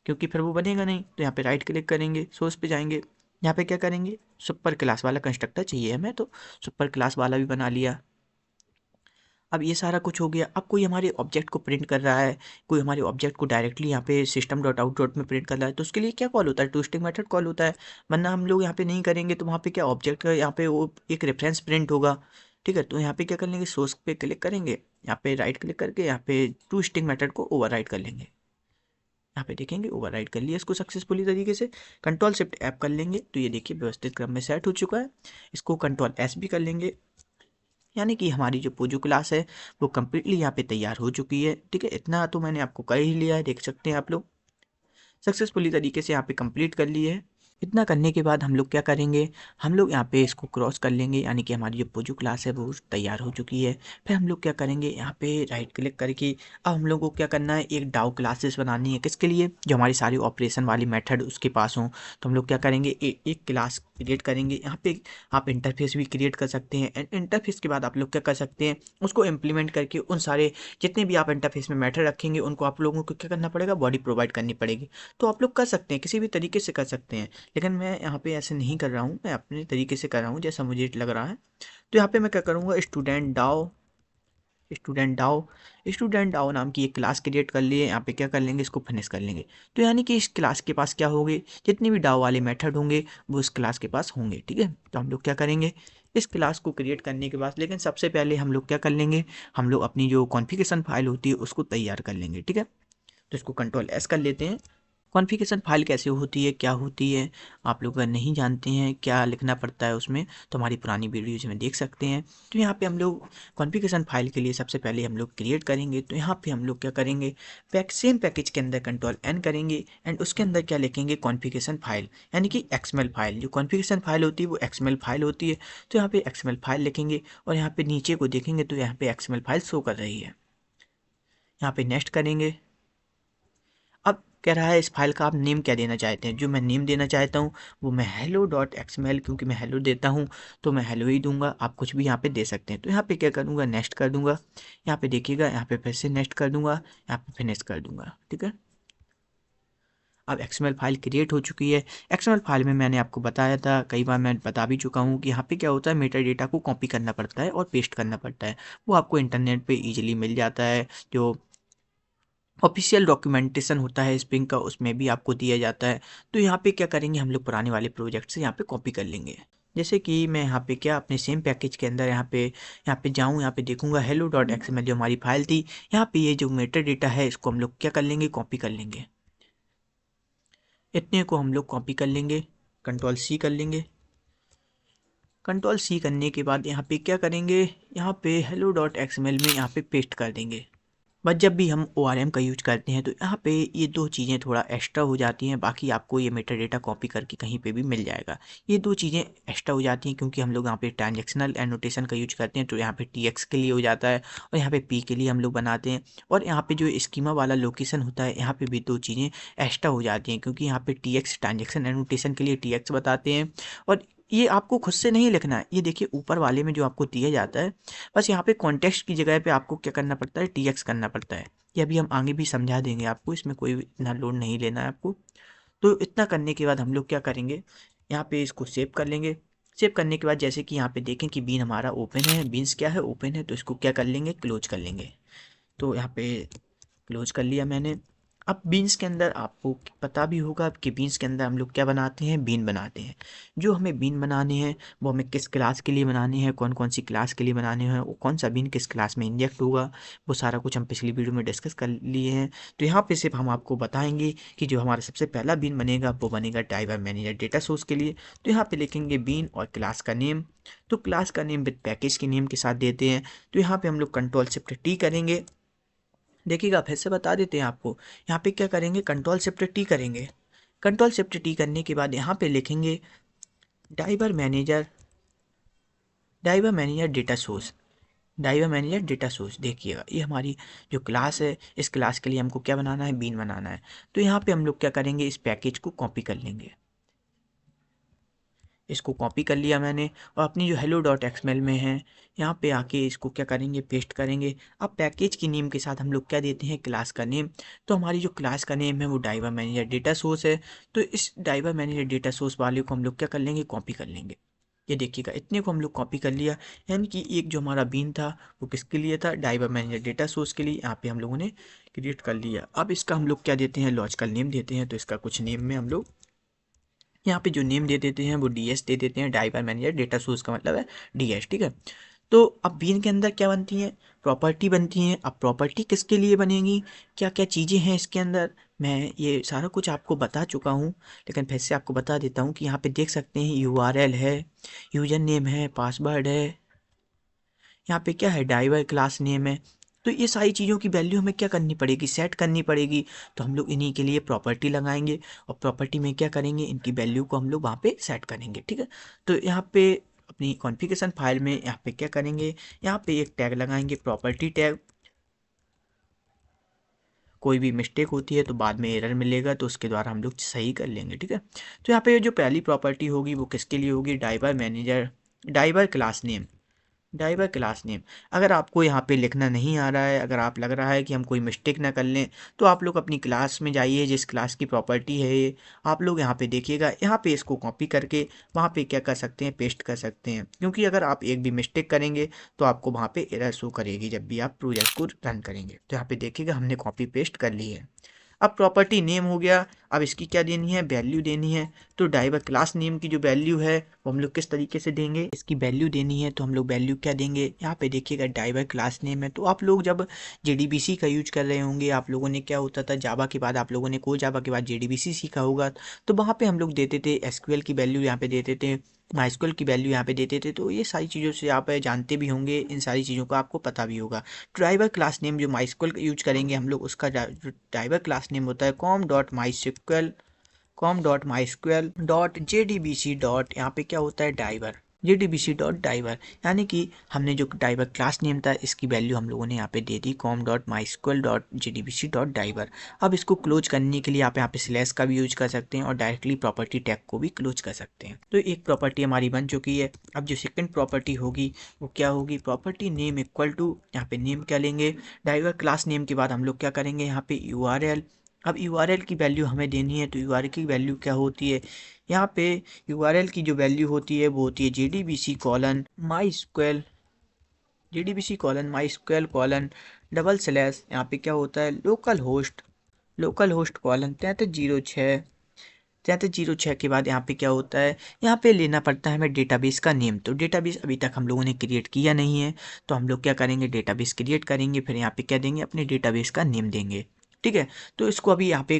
क्योंकि फिर वो बनेगा नहीं। तो यहाँ पे राइट क्लिक करेंगे, सोर्स पे जाएंगे, यहाँ पे क्या करेंगे, सुपर क्लास वाला कंस्ट्रक्टर चाहिए हमें, तो सुपर क्लास वाला भी बना लिया। अब ये सारा कुछ हो गया। अब कोई हमारे ऑब्जेक्ट को प्रिंट कर रहा है, कोई हमारे ऑब्जेक्ट को डायरेक्टली यहाँ पे सिस्टम डॉट आउट डॉट में प्रिंट कर रहा है, तो उसके लिए क्या कॉल होता है, टूस्टिंग मेथड कॉल होता है। वरना हम लोग यहाँ पे नहीं करेंगे तो वहाँ पे क्या ऑब्जेक्ट का यहाँ पे वो एक रेफरेंस प्रिंट होगा, ठीक है। तो यहाँ पे क्या कर लेंगे, सोर्स पे क्लिक करेंगे, यहाँ पे राइट क्लिक करके यहाँ पे टूस्टिंग मेथड को ओवरराइड कर लेंगे। यहाँ पे देखेंगे ओवरराइड कर लिया इसको सक्सेसफुली तरीके से। कंट्रोल शिफ्ट ऐप कर लेंगे, तो ये देखिए व्यवस्थित क्रम में सेट हो चुका है। इसको कंट्रोल एस भी कर लेंगे, यानी कि हमारी जो पोजो क्लास है वो कम्प्लीटली यहाँ पे तैयार हो चुकी है, ठीक है। इतना तो मैंने आपको कर ही लिया है, देख सकते हैं आप लोग सक्सेसफुली तरीके से यहाँ पे कंप्लीट कर लिए है। इतना करने के बाद हम लोग क्या करेंगे, हम लोग यहाँ पे इसको क्रॉस कर लेंगे, यानी कि हमारी जो पोजो क्लास है वो तैयार हो चुकी है। फिर हम लोग क्या करेंगे, यहाँ पे राइट क्लिक करके अब हम लोग को क्या करना है, एक डाउ क्लासेस बनानी है, किसके लिए, जो हमारी सारी ऑपरेशन वाली मेथड उसके पास हों। तो हम लोग क्या करेंगे, एक क्लास क्रिएट करेंगे। यहाँ पे आप इंटरफेस भी क्रिएट कर सकते हैं, एंड इंटरफेस के बाद आप लोग क्या कर सकते हैं, उसको इम्प्लीमेंट करके उन सारे जितने भी आप इंटरफेस में मेथड रखेंगे उनको आप लोगों को क्या करना पड़ेगा, बॉडी प्रोवाइड करनी पड़ेगी। तो आप लोग कर सकते हैं, किसी भी तरीके से कर सकते हैं, लेकिन मैं यहाँ पे ऐसे नहीं कर रहा हूँ, मैं अपने तरीके से कर रहा हूँ जैसा मुझे लग रहा है। तो यहाँ पे मैं क्या करूँगा, स्टूडेंट डाओ नाम की एक क्लास क्रिएट कर लिए। यहाँ पे क्या कर लेंगे, इसको फिनिश कर लेंगे। तो यानी कि इस क्लास के पास क्या होंगे, जितने भी डाओ वाले मेथड होंगे वो इस क्लास के पास होंगे, ठीक है। तो हम लोग क्या करेंगे, इस क्लास को क्रिएट करने के बाद, लेकिन सबसे पहले हम लोग क्या कर लेंगे, हम लोग अपनी जो कॉन्फ़िगरेशन फाइल होती है उसको तैयार कर लेंगे, ठीक है। तो इसको कंट्रोल एस कर लेते हैं, कॉन्फ़िगरेशन फ़ाइल कैसे होती है, क्या होती है, आप लोग अगर नहीं जानते हैं क्या लिखना पड़ता है उसमें, तो हमारी पुरानी वीडियोज़ में देख सकते हैं। तो यहाँ पे हम लोग कॉन्फ़िगरेशन फ़ाइल के लिए सबसे पहले हम लोग क्रिएट करेंगे। तो यहाँ पे हम लोग क्या करेंगे, सेम पैकेज के अंदर कंट्रोल एन करेंगे एंड उसके अंदर क्या लिखेंगे, कॉन्फ़िगरेशन फ़ाइल, यानी कि एक्सएमएल फ़ाइल। जो कॉन्फ़िगरेशन फ़ाइल होती है वो एक्सएमएल फ़ाइल होती है। तो यहाँ पे एक्सएमएल फ़ाइल लिखेंगे और यहाँ पे नीचे को देखेंगे तो यहाँ पे एक्सएमएल फ़ाइल शो कर रही है। यहाँ पे नेक्स्ट करेंगे। अब कह रहा है इस फाइल का आप नेम क्या देना चाहते हैं। जो मैं नेम देना चाहता हूँ वो मैं हेलो डॉट एक्सएमएल, क्योंकि मैं हेलो देता हूँ तो मैं हेलो ही दूंगा। आप कुछ भी यहाँ पे दे सकते हैं। तो यहाँ पे क्या करूँगा, नेक्स्ट कर दूंगा। यहाँ पे देखिएगा, यहाँ पे फिर से नेक्स्ट कर दूंगा, यहाँ पे फिनिश कर दूंगा। ठीक है, अब एक्सएमएल फाइल क्रिएट हो चुकी है। एक्सएमएल फाइल में मैंने आपको बताया था, कई बार मैं बता भी चुका हूँ कि यहाँ पे क्या होता है, मेटा डेटा को कॉपी करना पड़ता है और पेस्ट करना पड़ता है। वो आपको इंटरनेट पे इजीली मिल जाता है। जो ऑफिशियल डॉक्यूमेंटेशन होता है स्प्रिंग का, उसमें भी आपको दिया जाता है। तो यहाँ पे क्या करेंगे, हम लोग पुराने वाले प्रोजेक्ट से यहाँ पे कॉपी कर लेंगे। जैसे कि मैं यहाँ पे क्या अपने सेम पैकेज के अंदर यहाँ पे जाऊँ, यहाँ पे देखूंगा हेलो डॉट एक्सएमएल जो हमारी फाइल थी। यहाँ पे ये जो मेटा डेटा है इसको हम लोग क्या कर लेंगे, कॉपी कर लेंगे। इतने को हम लोग कॉपी कर लेंगे, कंट्रोल सी कर लेंगे। कंट्रोल सी करने के बाद यहाँ पे क्या करेंगे, यहाँ पे हेलो डॉट एक्सएमएल में यहाँ पे पेस्ट कर देंगे। बस जब भी हम ORM का यूज करते हैं तो यहाँ पे ये दो चीज़ें थोड़ा एक्स्ट्रा हो जाती हैं। बाकी आपको ये मेटा डेटा कॉपी करके कहीं पे भी मिल जाएगा। ये दो चीज़ें एक्स्ट्रा हो जाती हैं क्योंकि हम लोग यहाँ पे ट्रांजैक्शनल एनोटेशन का यूज करते हैं। तो यहाँ पे TX के लिए हो जाता है और यहाँ पे P के लिए हम लोग बनाते हैं। और यहाँ पे जो स्कीमा वाला लोकेशन होता है, यहाँ पे भी दो चीज़ें एक्स्ट्रा हो जाती हैं क्योंकि यहाँ पे TX ट्रांजैक्शन एनोटेशन के लिए TX बताते हैं। और ये आपको खुद से नहीं लिखना है। ये देखिए ऊपर वाले में जो आपको दिया जाता है, बस यहाँ पे कॉन्टेक्स्ट की जगह पे आपको क्या करना पड़ता है, TX करना पड़ता है। ये अभी हम आगे भी समझा देंगे आपको, इसमें कोई इतना लोड नहीं लेना है आपको। तो इतना करने के बाद हम लोग क्या करेंगे, यहाँ पे इसको सेव कर लेंगे। सेव करने के बाद जैसे कि यहाँ पे देखें कि बीन हमारा ओपन है, बीन्स क्या है, ओपन है। तो इसको क्या कर लेंगे, क्लोज कर लेंगे। तो यहाँ पे क्लोज कर लिया मैंने। अब बीन्स के अंदर आपको पता भी होगा कि बीन्स के अंदर हम लोग क्या बनाते हैं, बीन बनाते हैं। जो हमें बीन बनाने हैं वो हमें किस क्लास के लिए बनाने हैं, कौन कौन सी क्लास के लिए बनाने हैं, वो कौन सा बीन किस क्लास में इंजेक्ट होगा, वो सारा कुछ हम पिछली वीडियो में डिस्कस कर लिए हैं। तो यहाँ पे सिर्फ हम आपको बताएंगे कि जो हमारा सबसे पहला बीन बनेगा वो बनेगा ड्राइवर मैनेजर डेटा सोर्स के लिए। तो यहाँ पे लिखेंगे बीन और क्लास का नेम। तो क्लास का नेम विद पैकेज के नेम के साथ देते हैं। तो यहाँ पे हम लोग कंट्रोल शिफ्ट टी करेंगे। देखिएगा फिर से बता देते हैं आपको, यहाँ पे क्या करेंगे, कंट्रोल शिफ्ट टी करेंगे। कंट्रोल शिफ्ट टी करने के बाद यहाँ पे लिखेंगे driver manager, driver manager data source, driver manager data source. देखिएगा ये हमारी जो क्लास है, इस क्लास के लिए हमको क्या बनाना है, बीन बनाना है। तो यहाँ पे हम लोग क्या करेंगे, इस पैकेज को कॉपी कर लेंगे। इसको कॉपी कर लिया मैंने और अपनी जो हेलो डॉट एक्सएमएल में है यहाँ पे आके इसको क्या करेंगे, पेस्ट करेंगे। अब पैकेज की नेम के साथ हम लोग क्या देते हैं, क्लास का नेम। तो हमारी जो क्लास का नेम है वो ड्राइवर मैनेजर डेटा सोर्स है। तो इस ड्राइवर मैनेजर डेटा सोर्स वाले को हम लोग क्या कर लेंगे, कॉपी कर लेंगे। ये देखिएगा इतने को हम लोग कॉपी कर लिया। यानी कि एक जो हमारा बीन था वो किसके लिए था, ड्राइवर मैनेजर डेटा सोर्स के लिए। यहाँ पे हम लोगों ने क्रिएट कर लिया। अब इसका हम लोग क्या देते हैं, लॉजिकल नेम देते हैं। तो इसका कुछ नेम में हम लोग यहाँ पे जो नेम दे देते हैं वो DS दे देते हैं। ड्राइवर मैनेजर डेटा सोर्स का मतलब है DS। ठीक है, तो अब बीन के अंदर क्या बनती हैं, प्रॉपर्टी बनती हैं। अब प्रॉपर्टी किसके लिए बनेगी, क्या क्या चीज़ें हैं इसके अंदर, मैं ये सारा कुछ आपको बता चुका हूँ। लेकिन फिर से आपको बता देता हूँ कि यहाँ पे देख सकते हैं URL है, यूजर नेम है, पासवर्ड है, यहाँ पे क्या है, ड्राइवर क्लास नेम है। तो ये सारी चीज़ों की वैल्यू हमें क्या करनी पड़ेगी, सेट करनी पड़ेगी। तो हम लोग इन्हीं के लिए प्रॉपर्टी लगाएंगे और प्रॉपर्टी में क्या करेंगे, इनकी वैल्यू को हम लोग वहाँ पे सेट करेंगे। ठीक है, तो यहाँ पे अपनी कॉन्फ़िगरेशन फाइल में यहाँ पे क्या करेंगे, यहाँ पे एक टैग लगाएंगे, प्रॉपर्टी टैग। कोई भी मिस्टेक होती है तो बाद में एरर मिलेगा, तो उसके द्वारा हम लोग सही कर लेंगे। ठीक है, तो यहाँ पे जो पहली प्रॉपर्टी होगी वो किसके लिए होगी, driver manager, driver class name, driver class name. अगर आपको यहाँ पे लिखना नहीं आ रहा है, अगर आप लग रहा है कि हम कोई मिस्टेक ना कर लें, तो आप लोग अपनी क्लास में जाइए, जिस क्लास की प्रॉपर्टी है ये, आप लोग यहाँ पे देखिएगा। यहाँ पे इसको कॉपी करके वहाँ पे क्या कर सकते हैं, पेस्ट कर सकते हैं। क्योंकि अगर आप एक भी मिस्टेक करेंगे तो आपको वहाँ पे एरर शो करेगी जब भी आप प्रोजेक्ट को रन करेंगे। तो यहाँ पे देखिएगा हमने कॉपी पेस्ट कर ली है। अब प्रॉपर्टी नेम हो गया, अब इसकी क्या देनी है, वैल्यू देनी है। तो ड्राइवर क्लास नेम की जो वैल्यू है वो हम लोग किस तरीके से देंगे, इसकी वैल्यू देनी है तो हम लोग वैल्यू क्या देंगे, यहाँ पे देखिएगा ड्राइवर क्लास नेम है। तो आप लोग जब JDBC का यूज कर रहे होंगे, आप लोगों ने क्या होता था जावा के बाद आप लोगों ने कोर जावा के बाद JDBC सीखा होगा, तो वहाँ पे हम लोग देते थे SQL की वैल्यू यहाँ पे देते थे, MySQL की वैल्यू यहाँ पे देते थे। तो ये सारी चीज़ों से आप जानते भी होंगे, इन सारी चीज़ों का आपको पता भी होगा। ड्राइवर क्लास नेम जो MySQL यूज करेंगे हम लोग, उसका ड्राइवर क्लास नेम होता है com.mysql.jdbc. यहाँ पे क्या होता है ड्राइवर, JDBC.driver, यानी कि हमने जो ड्राइवर क्लास नेम था इसकी वैल्यू हम लोगों ने यहाँ पे दे दी com.mysql.jdbc.driver। अब इसको क्लोज करने के लिए आप यहाँ पे स्लैश का भी यूज कर सकते हैं और डायरेक्टली प्रॉपर्टी टैग को भी क्लोज कर सकते हैं। तो एक प्रॉपर्टी हमारी बन चुकी है। अब जो सेकंड प्रॉपर्टी होगी वो क्या होगी, प्रॉपर्टी नेम इक्वल टू, यहाँ पे नेम क्या लेंगे, ड्राइवर क्लास नेम के बाद हम लोग क्या करेंगे यहाँ पे URL। अब URL की वैल्यू हमें देनी है, तो URL की वैल्यू क्या होती है, यहाँ पे URL की जो वैल्यू होती है वो होती है JDBC:// डबल स्लैश, यहाँ पे क्या होता है लोकल होस्ट कॉलन 3306 के बाद यहाँ पे क्या होता है, यहाँ पे लेना पड़ता है हमें डेटाबेस का नेम। तो डेटाबेस अभी तक हम लोगों ने क्रिएट किया नहीं है, तो हम लोग क्या करेंगे, डेटाबेस क्रिएट करेंगे, फिर यहाँ पे क्या देंगे, अपने डेटाबेस का नेम देंगे। ठीक है, तो इसको अभी यहाँ पे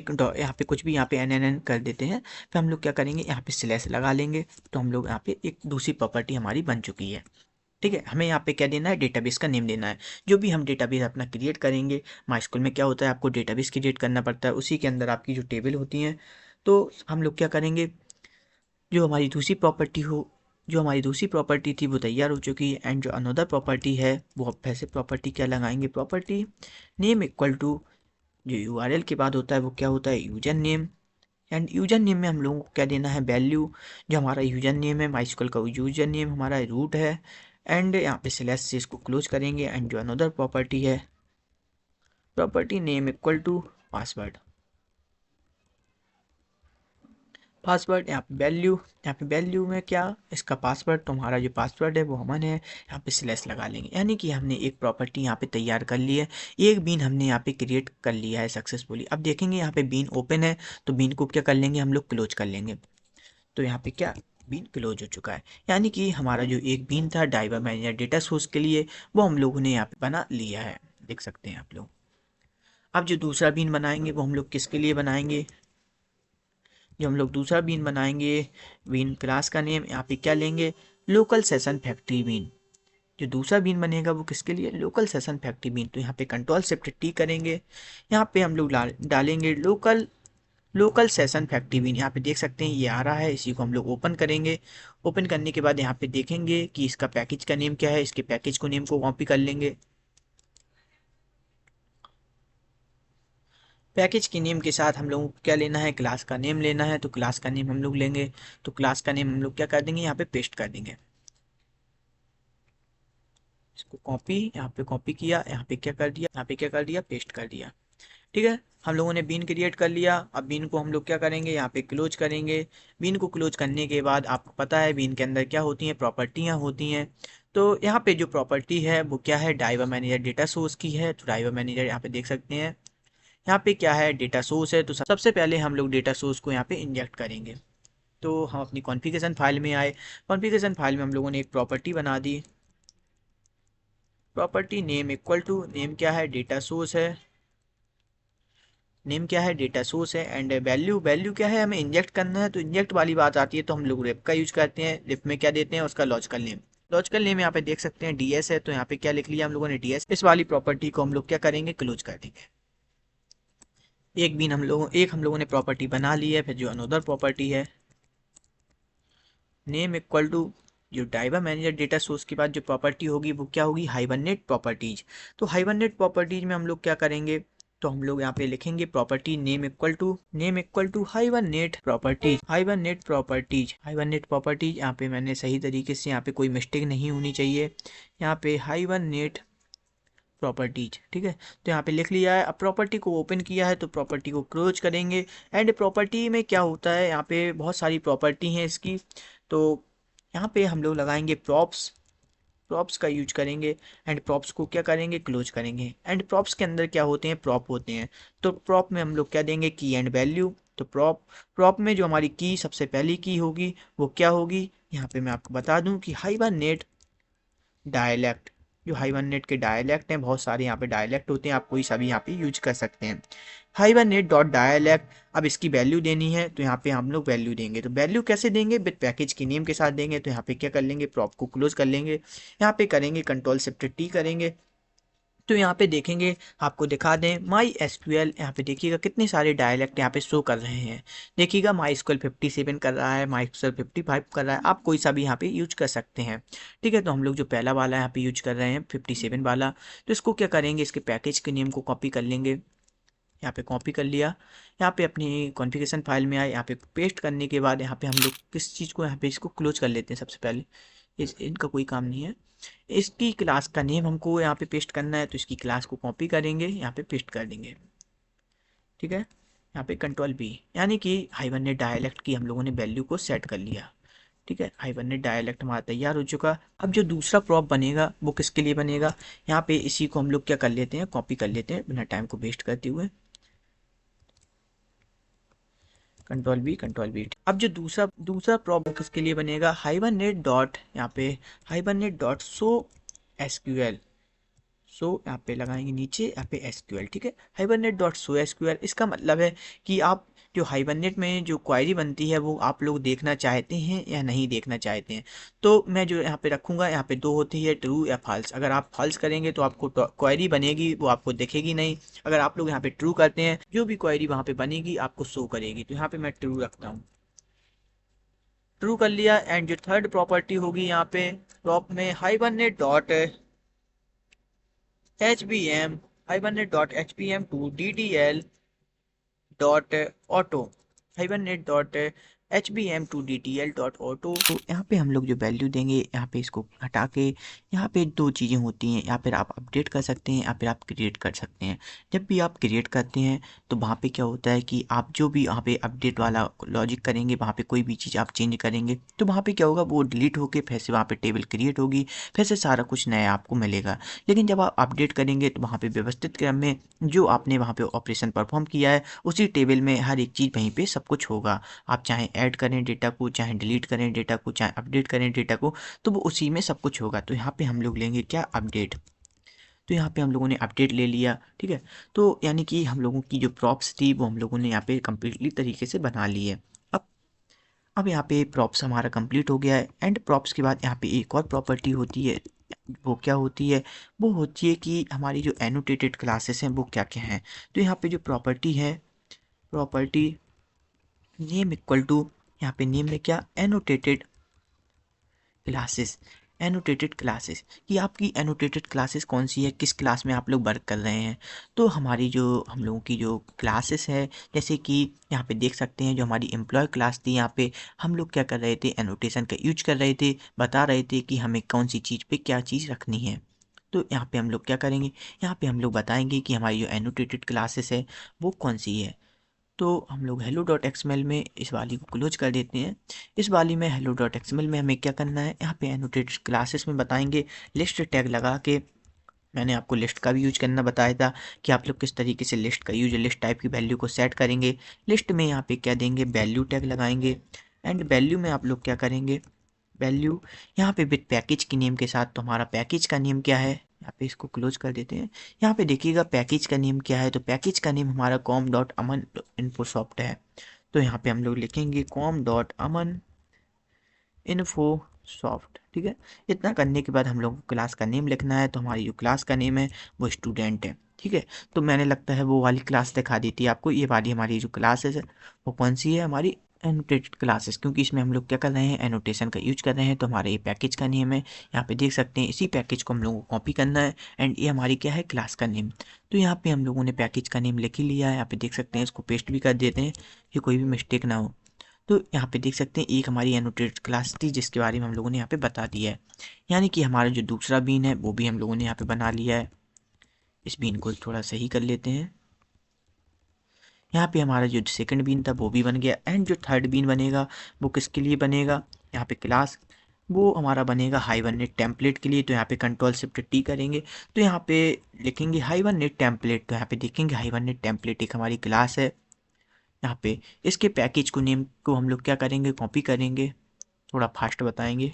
कुछ भी यहाँ पे NNN कर देते हैं। फिर हम लोग क्या करेंगे, यहाँ पे स्लैश लगा लेंगे। तो हम लोग यहाँ पे एक दूसरी प्रॉपर्टी हमारी बन चुकी है। ठीक है, हमें यहाँ पे क्या देना है, डेटाबेस का नेम देना है। जो भी हम डेटाबेस अपना क्रिएट करेंगे, MySQL में क्या होता है, आपको डेटाबेस क्रिएट करना पड़ता है, उसी के अंदर आपकी जो टेबल होती हैं। तो हम लोग क्या करेंगे, जो हमारी दूसरी प्रॉपर्टी थी वो तैयार हो चुकी है। एंड जो अनदर प्रॉपर्टी है वो अब फिर से प्रॉपर्टी क्या लगाएंगे, प्रॉपर्टी नेम इक्वल टू, जो URL के बाद होता है वो क्या होता है, user name. And user name में हम लोगों को क्या देना है, वैल्यू। जो हमारा यूजर नेम है MySQL का, वो यूजर नेम हमारा रूट है। एंड यहाँ पे स्लैश से इसको क्लोज करेंगे। एंड जो अनदर प्रॉपर्टी है, property name equal to password. यहाँ पे वैल्यू में क्या, इसका पासवर्ड, तो हमारा जो पासवर्ड है वो अमन है। यहाँ पे स्लैश लगा लेंगे, यानी कि हमने एक प्रॉपर्टी यहाँ पे तैयार कर ली है, एक बीन हमने यहाँ पे क्रिएट कर लिया है सक्सेसफुली। अब देखेंगे यहाँ पे बीन ओपन है, तो बीन को क्या कर लेंगे, हम लोग क्लोज कर लेंगे। तो यहाँ पे क्या, बीन क्लोज हो चुका है, यानी कि हमारा जो एक बीन था ड्राइवर मैनेजर डेटा सोर्स के लिए, वो हम लोगों ने यहाँ पे बना लिया है, देख सकते हैं आप लोग। अब जो दूसरा बीन बनाएंगे वो हम लोग किसके लिए बनाएंगे, जो हम लोग दूसरा बीन बनाएंगे, बीन क्लास का नेम यहाँ पे क्या लेंगे, लोकल सेशन फैक्ट्री बीन। जो दूसरा बीन बनेगा वो किसके लिए, लोकल सेशन फैक्ट्री बीन। तो यहाँ पे Ctrl+Shift+T करेंगे, यहाँ पे हम लोग डालेंगे लोकल सेशन फैक्ट्री बीन। यहाँ पे देख सकते हैं ये आ रहा है, इसी को हम लोग ओपन करेंगे। ओपन करने के बाद यहाँ पे देखेंगे कि इसका पैकेज का नेम क्या है, इसके पैकेज को नेम को कॉपी कर लेंगे। पैकेज के नेम के साथ हम लोगों को क्या लेना है, क्लास का नेम लेना है। तो क्लास का नेम हम लोग लेंगे, तो क्लास का नेम हम लोग क्या कर देंगे, यहाँ पे पेस्ट कर देंगे। इसको कॉपी, यहाँ पे कॉपी किया, यहाँ पे क्या कर दिया, यहाँ पे क्या कर दिया, पेस्ट कर दिया। ठीक है, हम लोगों ने बीन क्रिएट कर लिया। अब बीन को हम लोग क्या करेंगे, यहाँ पे क्लोज करेंगे। बीन को क्लोज करने के बाद आपको पता है बीन के अंदर क्या होती हैं, प्रॉपर्टियाँ होती हैं। तो यहाँ पे जो प्रॉपर्टी है वो क्या है, ड्राइवर मैनेजर डेटा सोर्स की है। तो ड्राइवर मैनेजर यहाँ पे देख सकते हैं, यहाँ पे क्या है, डेटा सोर्स है। तो सबसे पहले हम लोग डेटा सोर्स को यहाँ पे इंजेक्ट करेंगे। तो हम अपनी कॉन्फ़िगरेशन फाइल में आए, कॉन्फ़िगरेशन फाइल में हम लोगों ने एक प्रॉपर्टी बना दी, property name equal to, name क्या है, डेटा सोर्स है, नेम क्या है, डेटा सोर्स है। एंड वैल्यू क्या है, हमें इंजेक्ट करना है। तो इंजेक्ट वाली बात आती है तो हम लोग रेप का यूज करते हैं। रेप में क्या देते हैं, उसका लॉजिकल नेम यहाँ पे देख सकते हैं DS है। तो यहाँ पे क्या लिख लिया हम लोगों ने, DS। इस वाली प्रॉपर्टी को हम लोग क्या करेंगे, क्लोज कर देंगे। एक हम लोगों ने प्रॉपर्टी बना ली है। फिर जो अनदर प्रॉपर्टी है, नेम इक्वल टू, जो ड्राइवर मैनेजर डेटा सोर्स के बाद जो प्रॉपर्टी होगी वो क्या होगी, हाइबरनेट प्रॉपर्टीज। तो हाइबरनेट प्रॉपर्टीज में हम लोग क्या करेंगे, तो हम लोग यहाँ पे लिखेंगे property name equal to Hibernate properties. यहाँ पे मैंने सही तरीके से, यहाँ पे कोई मिस्टेक नहीं होनी चाहिए, यहाँ पे हाइबरनेट प्रॉपर्टीज। ठीक है, तो यहाँ पे लिख लिया है। अब प्रॉपर्टी को ओपन किया है तो प्रॉपर्टी को क्लोज करेंगे। एंड प्रॉपर्टी में क्या होता है, यहाँ पे बहुत सारी प्रॉपर्टी हैं इसकी। तो यहाँ पे हम लोग लगाएंगे प्रॉप्स का यूज करेंगे। एंड प्रॉप्स को क्या करेंगे, क्लोज करेंगे। एंड प्रॉप्स के अंदर क्या होते हैं, प्रॉप होते हैं। तो प्रॉप में हम लोग क्या देंगे, की एंड वैल्यू। तो प्रॉप में जो हमारी की सबसे पहली की होगी वो क्या होगी, यहाँ पे मैं आपको बता दूं कि हाइबरनेट डायलेक्ट। जो हाइबरनेट के डायलेक्ट हैं, बहुत सारे यहाँ पे डायलेक्ट होते हैं, आप कोई सा भी यहाँ पे यूज कर सकते हैं। हाइबरनेट डॉट डायलेक्ट, अब इसकी वैल्यू देनी है तो यहाँ पे हम लोग वैल्यू देंगे। तो वैल्यू कैसे देंगे, विद पैकेज की नेम के साथ देंगे। तो यहाँ पे क्या कर लेंगे, प्रॉप को क्लोज कर लेंगे, यहाँ पे करेंगे कंट्रोल शिफ्ट टी करेंगे। तो यहाँ पे देखेंगे, आपको दिखा दें माई एसक्यूएल, यहाँ पे देखिएगा कितने सारे डायलेक्ट यहाँ पे शो कर रहे हैं। देखिएगा माई एसक्यूएल 57 कर रहा है, माई एसक्यूएल 55 कर रहा है, आप कोई सा भी यहाँ पे यूज कर सकते हैं। ठीक है, तो हम लोग जो पहला वाला यहाँ पे यूज कर रहे हैं 57 वाला, तो इसको क्या करेंगे, इसके पैकेज के नेम को कॉपी कर लेंगे। यहाँ पे कॉपी कर लिया, यहाँ पे अपनी कॉन्फ़िगरेशन फाइल में आए, यहाँ पे पेस्ट करने के बाद यहाँ पे हम लोग किस चीज़ को, यहाँ पे इसको क्लोज कर लेते हैं सबसे पहले। इनका कोई काम नहीं है। इसकी क्लास का नेम हमको यहाँ पे पेस्ट करना है, तो इसकी क्लास को कॉपी करेंगे, यहाँ पे पेस्ट कर देंगे। ठीक है, यहाँ पे कंट्रोल बी, यानी कि हाइबरनेट डायलेक्ट की हम लोगों ने वैल्यू को सेट कर लिया। ठीक है, हाइबरनेट डायलेक्ट हमारा तैयार हो चुका। अब जो दूसरा प्रॉप बनेगा वो किसके लिए बनेगा, यहाँ पे इसी को हम लोग क्या कर लेते हैं, कॉपी कर लेते हैं बिना टाइम को वेस्ट करते हुए, कंट्रोल बी कंट्रोल बी। अब जो दूसरा प्रॉप किसके लिए बनेगा, हाइबरनेट डॉट, यहाँ पे हाइबरनेट डॉट शो एसक्यूएल। सो यहाँ पे लगाएंगे नीचे, यहाँ पे एसक्यूएल। ठीक है, हाइबरनेट डॉट शो एसक्यूएल, इसका मतलब है कि आप जो हाइबरनेट में जो क्वेरी बनती है वो आप लोग देखना चाहते हैं या नहीं देखना चाहते हैं। तो मैं जो यहाँ पे रखूँगा, यहाँ पे दो होती है, ट्रू या फॉल्स। अगर आप फॉल्स करेंगे तो आपको क्वेरी बनेगी, वो आपको दिखेगी नहीं। अगर आप लोग यहाँ पे ट्रू करते हैं, जो भी क्वेरी वहाँ पे बनेगी आपको शो करेगी। तो यहाँ पे मैं ट्रू रखता हूँ, ट्रू कर लिया। एंड जो थर्ड प्रॉपर्टी होगी यहाँ पे प्रॉप में, Hibernate dot HBM, Hibernate dot HBM to DDL dot auto, Hibernate dot HBM to DDL dot auto. तो यहाँ पे हम लोग जो वैल्यू देंगे, यहाँ पे इसको हटा के, यहाँ पे दो चीज़ें होती हैं, या फिर आप अपडेट कर सकते हैं या फिर आप क्रिएट कर सकते हैं। जब भी आप क्रिएट करते हैं तो वहाँ पे क्या होता है कि आप जो भी यहाँ पे अपडेट वाला लॉजिक करेंगे, वहाँ पे कोई भी चीज़ आप चेंज करेंगे तो वहाँ पे क्या होगा, वो डिलीट होके फिर से वहाँ पे टेबल क्रिएट होगी, फिर से सारा कुछ नया आपको मिलेगा। लेकिन जब आप अपडेट करेंगे तो वहाँ पे व्यवस्थित क्रम में जो आपने वहाँ पे ऑपरेशन परफॉर्म किया है उसी टेबल में हर एक चीज़ वहीं पे सब कुछ होगा। आप चाहे ऐड करें डेटा को, चाहे डिलीट करें डेटा को, चाहे अपडेट करें डेटा को, तो वो उसी में सब कुछ होगा। तो यहाँ पे हम लोग लेंगे क्या, अपडेट। तो यहाँ पे हम लोगों ने अपडेट ले लिया। ठीक है, तो यानी कि हम लोगों की जो प्रॉप्स थी वो हम लोगों ने यहाँ पे कम्प्लीटली तरीके से बना ली है। अब यहाँ पे प्रॉप्स हमारा कंप्लीट हो गया है। एंड प्रॉप्स के बाद यहाँ पे एक और प्रॉपर्टी होती है, वो क्या होती है, वो होती है कि हमारी जो एनोटेटेड क्लासेस हैं वो क्या क्या हैं। तो यहाँ पे जो प्रॉपर्टी है, प्रॉपर्टी नेम इक्वल टू, यहाँ पे नेम में क्या, एनोटेटेड क्लासेस। एनोटेटेड क्लासेस कि आपकी एनोटेटेड क्लासेस कौन सी है, किस क्लास में आप लोग वर्क कर रहे हैं। तो हमारी जो हम लोगों की जो क्लासेस है, जैसे कि यहाँ पे देख सकते हैं, जो हमारी एम्प्लॉय क्लास थी, यहाँ पे हम लोग क्या कर रहे थे, एनोटेशन का यूज कर रहे थे, बता रहे थे कि हमें कौन सी चीज़ पे क्या चीज़ रखनी है। तो यहाँ पे हम लोग क्या करेंगे, यहाँ पे हम लोग बताएंगे कि हमारी जो एनोटेटेड क्लासेस है वो कौन सी है। तो हम लोग hello डॉट एक्सएमएल में इस वाली को क्लोज कर देते हैं। इस वाली में hello डॉट एक्सएमएल में हमें क्या करना है, यहाँ पे एनोटेटेड क्लासेस में बताएंगे लिस्ट टैग लगा के। मैंने आपको लिस्ट का भी यूज करना बताया था कि आप लोग किस तरीके से लिस्ट का यूज, लिस्ट टाइप की वैल्यू को सेट करेंगे। लिस्ट में यहाँ पे क्या देंगे, वैल्यू टैग लगाएंगे। एंड वैल्यू में आप लोग क्या करेंगे, वैल्यू यहाँ पे विद पैकेज की नेम के साथ। तो हमारा पैकेज का नेम क्या है, यहाँ पे इसको क्लोज कर देते हैं। यहाँ पे देखिएगा पैकेज का नेम क्या है, तो पैकेज का नेम हमारा com डॉट अमन इन्फोसॉफ्ट है। तो यहाँ पे हम लोग लिखेंगे com डॉट अमन इन्फोसॉफ्ट। ठीक है, इतना करने के बाद हम लोग को क्लास का नेम लिखना है। तो हमारी जो क्लास का नेम है वो स्टूडेंट है। ठीक है, तो मैंने लगता है वो वाली क्लास दिखा दी थी आपको। ये वाली हमारी जो क्लासेस है वो कौन सी है, हमारी एनोटेटेड क्लासेस, क्योंकि इसमें हम लोग क्या कर रहे हैं, एनोटेशन का यूज कर रहे हैं। तो हमारा ये पैकेज का नेम है, यहाँ पे देख सकते हैं। इसी पैकेज को हम लोगों को कॉपी करना है। एंड ये हमारी क्या है, क्लास का नेम। तो यहाँ पे हम लोगों ने पैकेज का नेम लिख ही लिया है, यहाँ पे देख सकते हैं। इसको पेस्ट भी कर देते हैं कि कोई भी मिस्टेक ना हो। तो यहाँ पे देख सकते हैं एक हमारी एनोटेटेड क्लास थी जिसके बारे में हम लोगों ने यहाँ पे बता दिया है। यानी कि हमारा जो दूसरा बीन है वो भी हम लोगों ने यहाँ पे बना लिया है। इस बीन को थोड़ा सही कर लेते हैं। यहाँ पे हमारा जो सेकंड बीन था वो भी बन गया। एंड जो थर्ड बीन बनेगा वो किसके लिए बनेगा, यहाँ पे क्लास, वो हमारा बनेगा हाइबरनेट टेम्पलेट के लिए। तो यहाँ पे कंट्रोल शिफ्ट टी करेंगे, तो यहाँ पे लिखेंगे हाइबरनेट टेम्पलेट। तो यहाँ पे देखेंगे हाइबरनेट टेम्पलेट एक हमारी क्लास है। यहाँ पे इसके पैकेज को नेम को हम लोग क्या करेंगे, कॉपी करेंगे, थोड़ा फास्ट बताएंगे।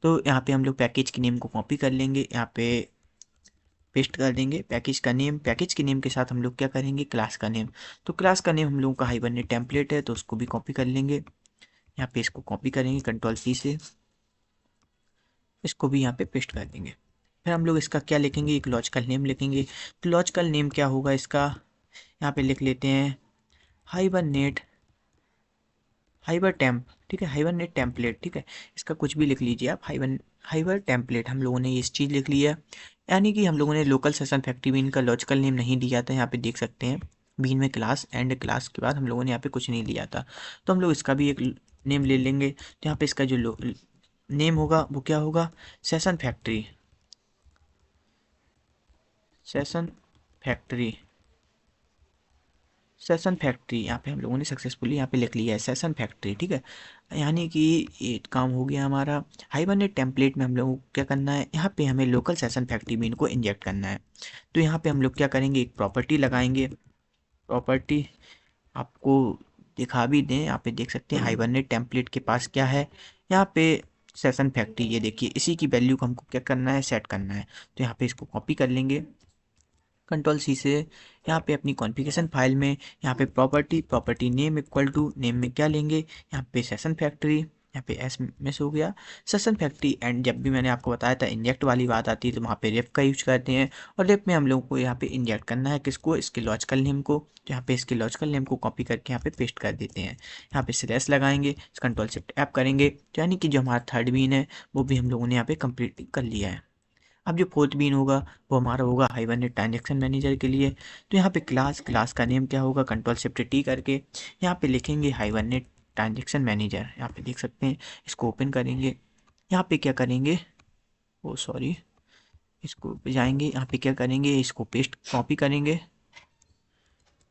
तो यहाँ पे हम लोग पैकेज के नेम को कॉपी कर लेंगे, यहाँ पे पेस्ट कर देंगे पैकेज का नेम। पैकेज के नेम के साथ हम लोग क्या करेंगे, क्लास का नेम। तो क्लास का नेम हम लोगों का हाइबरनेट टेम्पलेट है, तो उसको भी कॉपी कर लेंगे। यहाँ पे इसको कॉपी करेंगे कंट्रोल C से, इसको भी यहाँ पे पेस्ट कर देंगे। फिर हम लोग इसका क्या लिखेंगे, एक लॉजिकल नेम लिखेंगे। तो लॉजिकल नेम क्या होगा इसका, यहाँ पे लिख लेते हैं हाइबरनेट, हाइबर टेम्प, ठीक है, हाइबरनेट टेम्पलेट, ठीक है। इसका कुछ भी लिख लीजिए आप, हाइबर टेम्पलेट हम लोगों ने इस चीज़ लिख लिया। यानी कि हम लोगों ने लोकल सेशन फैक्ट्री बीन का लॉजिकल नेम नहीं दिया था, यहाँ पे देख सकते हैं बीन में क्लास एंड क्लास के बाद हम लोगों ने यहाँ पे कुछ नहीं लिया था। तो हम लोग इसका भी एक नेम ले लेंगे। तो यहाँ पे इसका जो नेम होगा वो क्या होगा, session factory, session factory, session factory. यहाँ पे हम लोगों ने सक्सेसफुली यहाँ पे लिख लिया है सेशन फैक्ट्री, ठीक है। यानी कि ये काम हो गया हमारा। हाइबरनेट टेम्पलेट में हम लोगों को क्या करना है, यहाँ पे हमें लोकल सेशन फैक्ट्री बीन को इंजेक्ट करना है। तो यहाँ पे हम लोग क्या करेंगे, एक प्रॉपर्टी लगाएंगे। प्रॉपर्टी आपको दिखा भी दें, यहाँ पे देख सकते हैं हाइबरनेट टेम्पलेट के पास क्या है, यहाँ पे सेशन फैक्ट्री, ये देखिए इसी की वैल्यू को हमको क्या करना है, सेट करना है। तो यहाँ पे इसको कॉपी कर लेंगे कंट्रोल C से, यहाँ पे अपनी कॉन्फ़िगरेशन फाइल में यहाँ पे property name equal to name में क्या लेंगे, यहाँ पे सेशन फैक्ट्री, यहाँ पे एस मिस हो गया, सेशन फैक्ट्री। एंड जब भी मैंने आपको बताया था इंजेक्ट वाली बात आती है तो वहाँ पे रेफ का यूज करते हैं, और रेफ में हम लोगों को यहाँ पे इंजेक्ट करना है किसको, इसके लॉजिकल नेम को। तो यहाँ पे इसके लॉजिकल नेम को कॉपी करके यहाँ पे पेस्ट कर देते हैं। यहाँ पे स्लैश लगाएंगे, कंट्रोल-Shift-F करेंगे, तो यानी कि जो हमारा थर्ड बीन है वो भी हम लोगों ने यहाँ पे कंप्लीट कर लिया है। अब जो फोर्थ बीन होगा वो हमारा होगा हाइबरनेट ट्रांजैक्शन मैनेजर के लिए। तो यहाँ पे क्लास का नेम क्या होगा, कंट्रोल-Shift-T करके यहाँ पे लिखेंगे हाइबरनेट ट्रांजैक्शन मैनेजर। यहाँ पे देख सकते हैं, इसको ओपन करेंगे, यहाँ पे क्या करेंगे, ओ सॉरी, इसको पे जाएंगे, यहाँ पे क्या करेंगे, इसको पेस्ट कॉपी करेंगे।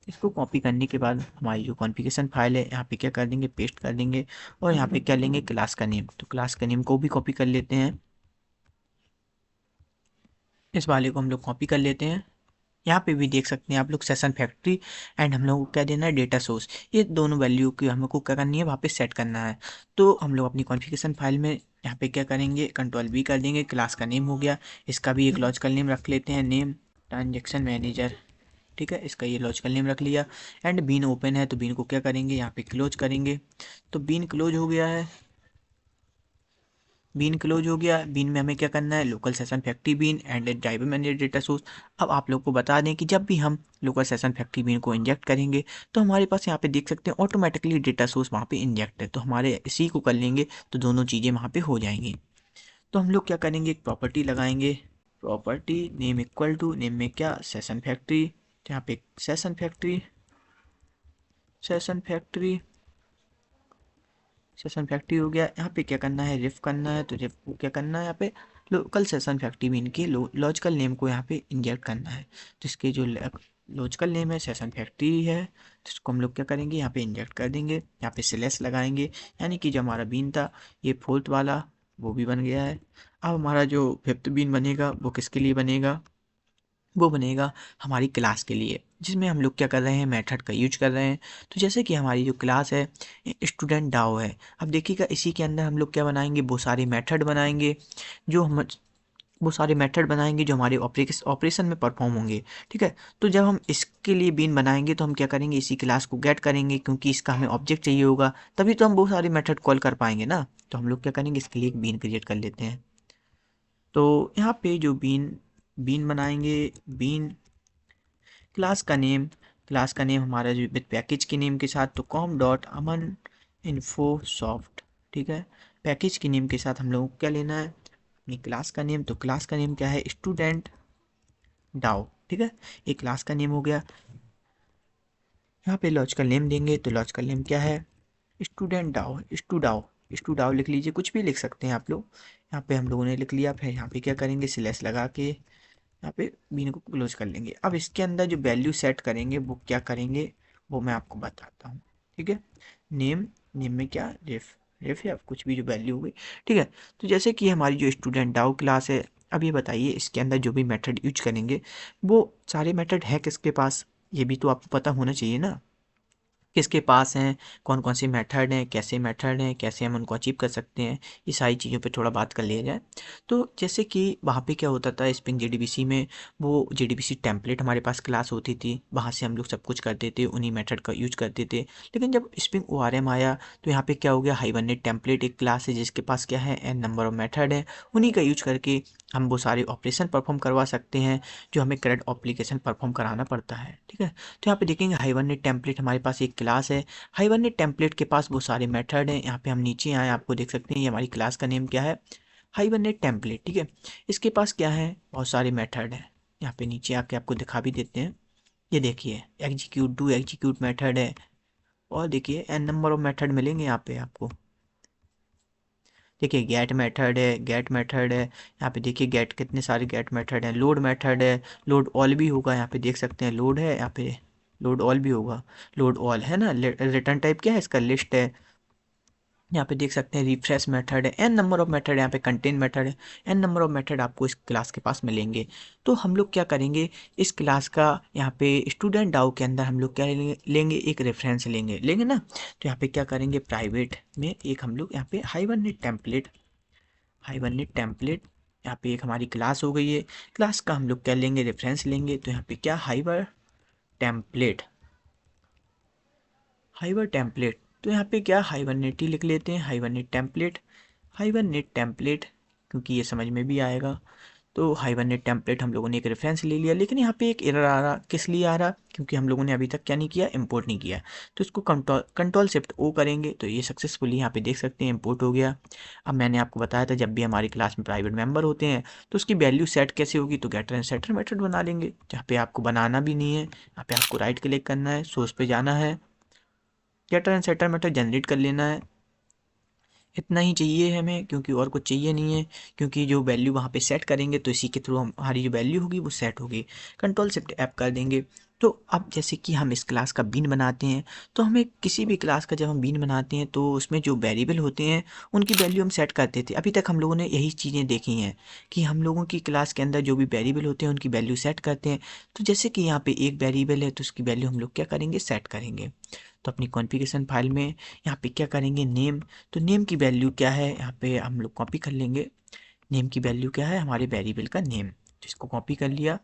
इसको कॉपी करने के बाद हमारी जो कॉन्फ़िगरेशन फाइल है यहाँ पे क्या कर देंगे, पेस्ट कर देंगे, और यहाँ पे क्या लेंगे, क्लास का नेम। तो क्लास का नेम को भी कॉपी कर लेते हैं, इस वाले को हम लोग कॉपी कर लेते हैं। यहाँ पे भी देख सकते हैं आप लोग सेशन फैक्ट्री एंड हम लोग को क्या देना है, डेटा सोर्स, ये दोनों वैल्यू की हमको क्या करनी है, वहाँ पे सेट करना है। तो हम लोग अपनी कॉन्फ़िगरेशन फाइल में यहाँ पे क्या करेंगे, कंट्रोल-V कर देंगे, क्लास का नेम हो गया, इसका भी एक लॉजिकल नेम रख लेते हैं, नेम ट्रांजैक्शन मैनेजर, ठीक है, इसका ये लॉजिकल नेम रख लिया। एंड बीन ओपन है तो बीन को क्या करेंगे, यहाँ पे क्लोज करेंगे। तो बीन क्लोज हो गया है, बीन क्लोज हो गया। बीन में हमें क्या करना है, local session factory bean and driver manager data source. अब आप लोग को बता दें कि जब भी हम लोकल सेशन फैक्ट्री बीन को इंजेक्ट करेंगे तो हमारे पास यहाँ पे देख सकते हैं ऑटोमेटिकली डेटा सोर्स वहाँ पे इंजेक्ट है। तो हमारे इसी को कर लेंगे तो दोनों चीज़ें वहाँ पे हो जाएंगी। तो हम लोग क्या करेंगे, एक प्रॉपर्टी लगाएंगे, property name equal to name में क्या, सेशन फैक्ट्री। तो यहाँ पे session factory, session factory, session factory हो गया। यहाँ पे क्या करना है, रिफ करना है, तो रिफ को क्या करना है, यहाँ पे लोकल सेशन फैक्ट्री में इनके लॉजिकल नेम को यहाँ पे इंजेक्ट करना है। तो इसके जो लॉजिकल नेम है सेशन फैक्ट्री है, तो इसको हम लोग क्या करेंगे, यहाँ पे इंजेक्ट कर देंगे, यहाँ पे स्लैश लगाएंगे। यानी कि जो हमारा बीन था ये फोर्थ वाला वो भी बन गया है। अब हमारा जो फिफ्थ बीन बनेगा वो किसके लिए बनेगा, वो बनेगा हमारी क्लास के लिए, जिसमें हम लोग क्या कर रहे हैं, मेथड का यूज कर रहे हैं। तो जैसे कि हमारी जो क्लास है स्टूडेंट डाओ है, अब देखिएगा इसी के अंदर हम लोग क्या बनाएंगे, वो सारे मेथड बनाएंगे, जो हम वो सारे मेथड बनाएंगे जो हमारे ऑपरेशन में परफॉर्म होंगे, ठीक है। तो जब हम इसके लिए बीन बनाएंगे तो हम क्या करेंगे, इसी क्लास को गेट करेंगे, क्योंकि इसका हमें ऑब्जेक्ट चाहिए होगा, तभी तो हम वो सारे मेथड कॉल कर पाएंगे ना। तो हम लोग क्या करेंगे, इसके लिए एक बीन क्रिएट कर लेते हैं। तो यहाँ पे जो बीन बीन बनाएंगे, बीन क्लास का नेम, क्लास का नेम हमारा जो विद पैकेज के नेम के साथ, तो com.aman-info-soft, ठीक है। पैकेज के नेम के साथ हम लोगों को क्या लेना है, अपनी क्लास का नेम। तो क्लास का नेम क्या है, स्टूडेंट डाओ, ठीक है, ये क्लास का नेम हो गया। यहाँ पे लॉजिकल नेम देंगे, तो लॉजिकल नेम क्या है, स्टूडेंट डाओ, स्टूडाओ लिख लीजिए, कुछ भी लिख सकते हैं आप लोग। यहाँ पे हम लोगों ने लिख लिया। फिर यहाँ पे क्या करेंगे, स्लैश लगा के यहाँ पे बीन को क्लोज कर लेंगे। अब इसके अंदर जो वैल्यू सेट करेंगे वो क्या करेंगे, वो मैं आपको बताता हूँ, ठीक है। नेम, नेम में क्या, रेफ या कुछ भी जो वैल्यू होगी, ठीक है। तो जैसे कि हमारी जो स्टूडेंट डाउ क्लास है, अब ये बताइए इसके अंदर जो भी मेथड यूज करेंगे वो सारे मेथड है किसके पास, ये भी तो आपको पता होना चाहिए ना। किसके पास हैं, कौन कौन से मेथड हैं, कैसे हम उनको अचीव कर सकते हैं, ये सारी चीज़ों पे थोड़ा बात कर लिया जाए। तो जैसे कि वहाँ पे क्या होता था स्प्रिंग जेडीबीसी में, वो जेडीबीसी टेम्पलेट हमारे पास क्लास होती थी, वहाँ से हम लोग सब कुछ करते थे, उन्हीं मेथड का यूज करते थे। लेकिन जब स्प्रिंग ओआरएम आया तो यहाँ पे क्या हो गया, हाइबरनेट टेम्पलेट एक क्लास है जिसके पास क्या है, एन नंबर ऑफ मेथड है, उन्हीं का यूज करके हम वो सारे ऑपरेशन परफॉर्म करवा सकते हैं जो हमें करंट एप्लीकेशन परफॉर्म कराना पड़ता है। ठीक है, तो यहाँ पे देखेंगे हाइबरनेट टेम्पलेट हमारे पास एक क्लास है, हाइबरनेट टेम्पलेट के पास वो सारे मेथड हैं। यहाँ पे हम नीचे आए, आपको देख सकते हैं ये हमारी क्लास का नेम क्या है, हाइबरनेट टेम्पलेट। ठीक है, इसके पास क्या है, बहुत सारे मेथड हैं। यहाँ पे नीचे आके आपको दिखा भी देते हैं, ये देखिए एग्जीक्यूट डू एग्जीक्यूट मेथड है, और देखिए एन नंबर ऑफ मेथड मिलेंगे यहाँ पे आपको। देखिए गेट मेथड है, यहाँ पे देखिए गेट कितने सारे गेट मेथड हैं, लोड मेथड है, लोड ऑल भी होगा, यहाँ पे देख सकते हैं लोड है, यहाँ पे लोड ऑल भी होगा, लोड ऑल है ना। रिटर्न टाइप क्या है इसका, लिस्ट है। यहाँ पे देख सकते हैं रिफ्रेश मेथड है, एन नंबर ऑफ मेथड है, यहाँ पे कंटेन मेथड है, एन नंबर ऑफ मेथड आपको इस क्लास के पास मिलेंगे। तो हम लोग क्या करेंगे, इस क्लास का यहाँ पे स्टूडेंट डाउ के अंदर हम लोग क्या लेंगे, एक रेफरेंस लेंगे ना। तो यहाँ पे क्या करेंगे, प्राइवेट में एक हम लोग यहाँ पे हाइबरनेट टेम्पलेट यहाँ पे एक हमारी क्लास हो गई है, क्लास का हम लोग क्या लेंगे, रेफरेंस लेंगे। तो यहाँ पे क्या, टेम्पलेट हाइबर टेम्पलेट, तो यहाँ पे क्या हाइबरनेट ही लिख लेते हैं, हाइबरनेट टेम्पलेट, क्योंकि ये समझ में भी आएगा। तो हाइबरनेट टेम्पलेट हम लोगों ने एक रेफरेंस ले लिया, लेकिन यहाँ पे एक एरर आ रहा, किस लिए आ रहा, क्योंकि हम लोगों ने अभी तक क्या नहीं किया, इंपोर्ट नहीं किया। तो इसको कंट्रोल शिफ्ट ओ करेंगे तो ये सक्सेसफुली यहाँ पे देख सकते हैं इंपोर्ट हो गया। अब मैंने आपको बताया था जब भी हमारी क्लास में प्राइवेट मेंबर होते हैं तो उसकी वैल्यू सेट कैसे होगी, तो गेटर एंड सेटर मेथड बना लेंगे, जहाँ पे आपको बनाना भी नहीं है, यहाँ पे आपको राइट क्लिक करना है, सोर्स पे जाना है, getter and setter method generate कर लेना है। इतना ही चाहिए हमें, क्योंकि और कुछ चाहिए नहीं है, क्योंकि जो वैल्यू वहाँ पे सेट करेंगे तो इसी के थ्रू हमारी जो वैल्यू होगी वो सेट होगी। कंट्रोल शिफ्ट ऐप कर देंगे। तो अब जैसे कि हम इस क्लास का बीन बनाते हैं, तो हमें किसी भी क्लास का जब हम बीन बनाते हैं तो उसमें जो वेरिएबल होते हैं उनकी वैल्यू हम सेट करते थे। अभी तक हम लोगों ने यही चीज़ें देखी हैं कि हम लोगों की क्लास के अंदर जो भी वेरिएबल होते हैं उनकी वैल्यू सेट करते हैं। तो जैसे कि यहाँ पे एक वेरिएबल है तो उसकी वैल्यू हम लोग क्या करेंगे, सेट करेंगे। तो अपनी कॉन्फ़िगरेशन फाइल में यहाँ पे क्या करेंगे, नेम, तो नेम की वैल्यू क्या है, यहाँ पे हम लोग कॉपी कर लेंगे, नेम की वैल्यू क्या है, हमारे वेरिएबल का नेम। तो इसको कॉपी कर लिया,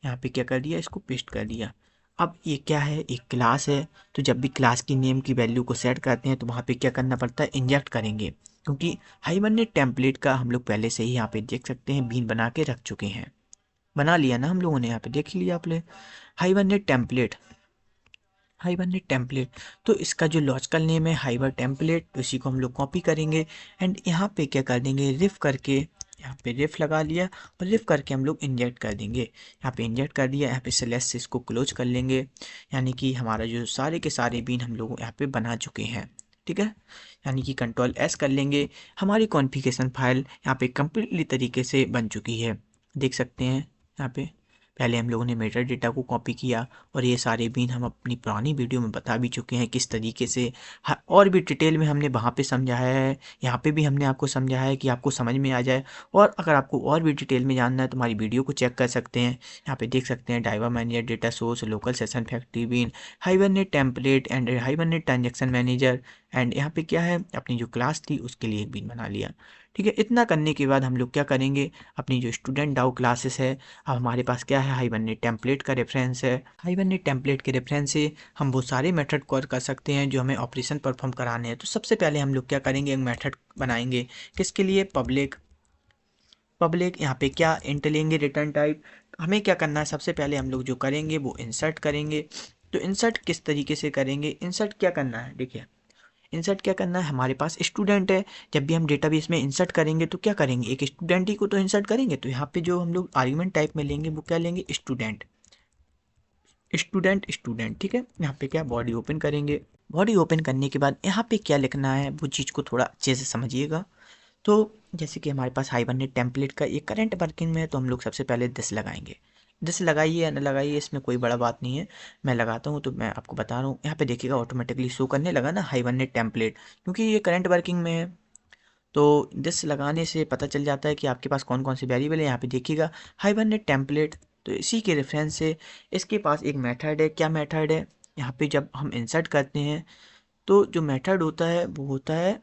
यहाँ पे क्या कर दिया, इसको पेस्ट कर दिया। अब ये क्या है, एक क्लास है, तो जब भी क्लास की नेम की वैल्यू को सेट करते हैं तो वहाँ पे क्या करना पड़ता है, इंजेक्ट करेंगे, क्योंकि हाइबरनेट टेम्पलेट का हम लोग पहले से ही यहाँ पे देख सकते हैं बीन बना के रख चुके हैं, बना लिया ना हम लोगों ने, यहाँ पे देख लिया आपने हाइबरनेट टेम्पलेट, तो इसका जो लॉजिकल नेम है हाइबर टेम्पलेट, तो इसी को हम लोग कॉपी करेंगे एंड यहाँ पे क्या कर देंगे, रिफ करके, यहाँ पे रिफ लगा लिया और रिफ करके हम लोग इंजेक्ट कर देंगे। यहाँ पे इंजेक्ट कर दिया, यहाँ पे स्लैश से इसको क्लोज कर लेंगे, यानी कि हमारा जो सारे के सारे बीन हम लोग यहाँ पे बना चुके हैं। ठीक है, यानी कि कंट्रोल एस कर लेंगे, हमारी कॉन्फ़िगरेशन फाइल यहाँ पे कम्प्लीटली तरीके से बन चुकी है, देख सकते हैं। यहाँ पे पहले हम लोगों ने मेटा डेटा को कॉपी किया और ये सारे बीन हम अपनी पुरानी वीडियो में बता भी चुके हैं किस तरीके से, और भी डिटेल में हमने वहाँ पे समझाया है, यहाँ पे भी हमने आपको समझाया है कि आपको समझ में आ जाए। और अगर आपको और भी डिटेल में जानना है तो हमारी वीडियो को चेक कर सकते हैं, यहाँ पे देख सकते हैं driver manager, data source, local session factory bean, hibernate template and hibernate transaction manager, and यहाँ पे क्या है, अपनी जो क्लास थी उसके लिए एक बीन बना लिया। ठीक है, इतना करने के बाद हम लोग क्या करेंगे, अपनी जो स्टूडेंट डाउ क्लासेस है, अब हमारे पास क्या है, हाइबरनेट टेम्पलेट का रेफरेंस है, हाइबरनेट टेम्पलेट के रेफरेंस से हम वो सारे मेथड कॉल कर सकते हैं जो हमें ऑपरेशन परफॉर्म कराने हैं। तो सबसे पहले हम लोग क्या करेंगे, एक मेथड बनाएंगे, किसके लिए, पब्लिक यहाँ पे क्या, इंट लेंगे, रिटर्न टाइप। हमें क्या करना है, सबसे पहले हम लोग जो करेंगे वो इंसर्ट करेंगे। तो इंसर्ट किस तरीके से करेंगे, इंसर्ट क्या करना है, देखिए इंसर्ट क्या करना है, हमारे पास स्टूडेंट है, जब भी हम डेटाबेस में इंसर्ट करेंगे तो क्या करेंगे, एक स्टूडेंट ही को तो इंसर्ट करेंगे। तो यहाँ पे जो हम लोग आर्गुमेंट टाइप में लेंगे वो क्या लेंगे, स्टूडेंट। ठीक है, यहाँ पे क्या, बॉडी ओपन करेंगे, बॉडी ओपन करने के बाद यहाँ पे क्या लिखना है वो चीज़ को थोड़ा अच्छे से समझिएगा। तो जैसे कि हमारे पास हाइबरनेट टेम्पलेट का ये करंट वर्किंग में है, तो हम लोग सबसे पहले दिस लगाएंगे, दिस लगाइए या न लगाइए इसमें कोई बड़ा बात नहीं है, मैं लगाता हूँ तो मैं आपको बता रहा हूँ। यहाँ पे देखिएगा ऑटोमेटिकली शो करने लगा ना हाइबरनेट टेम्पलेट, क्योंकि ये करंट वर्किंग में है। तो दिस लगाने से पता चल जाता है कि आपके पास कौन कौन से वेरिएबल है। यहाँ पे देखिएगा हाइबरनेट टेम्पलेट, तो इसी के रेफरेंस से इसके पास एक मेथड है, क्या मेथड है, यहाँ पे जब हम इंसर्ट करते हैं तो जो मेथड होता है वो होता है,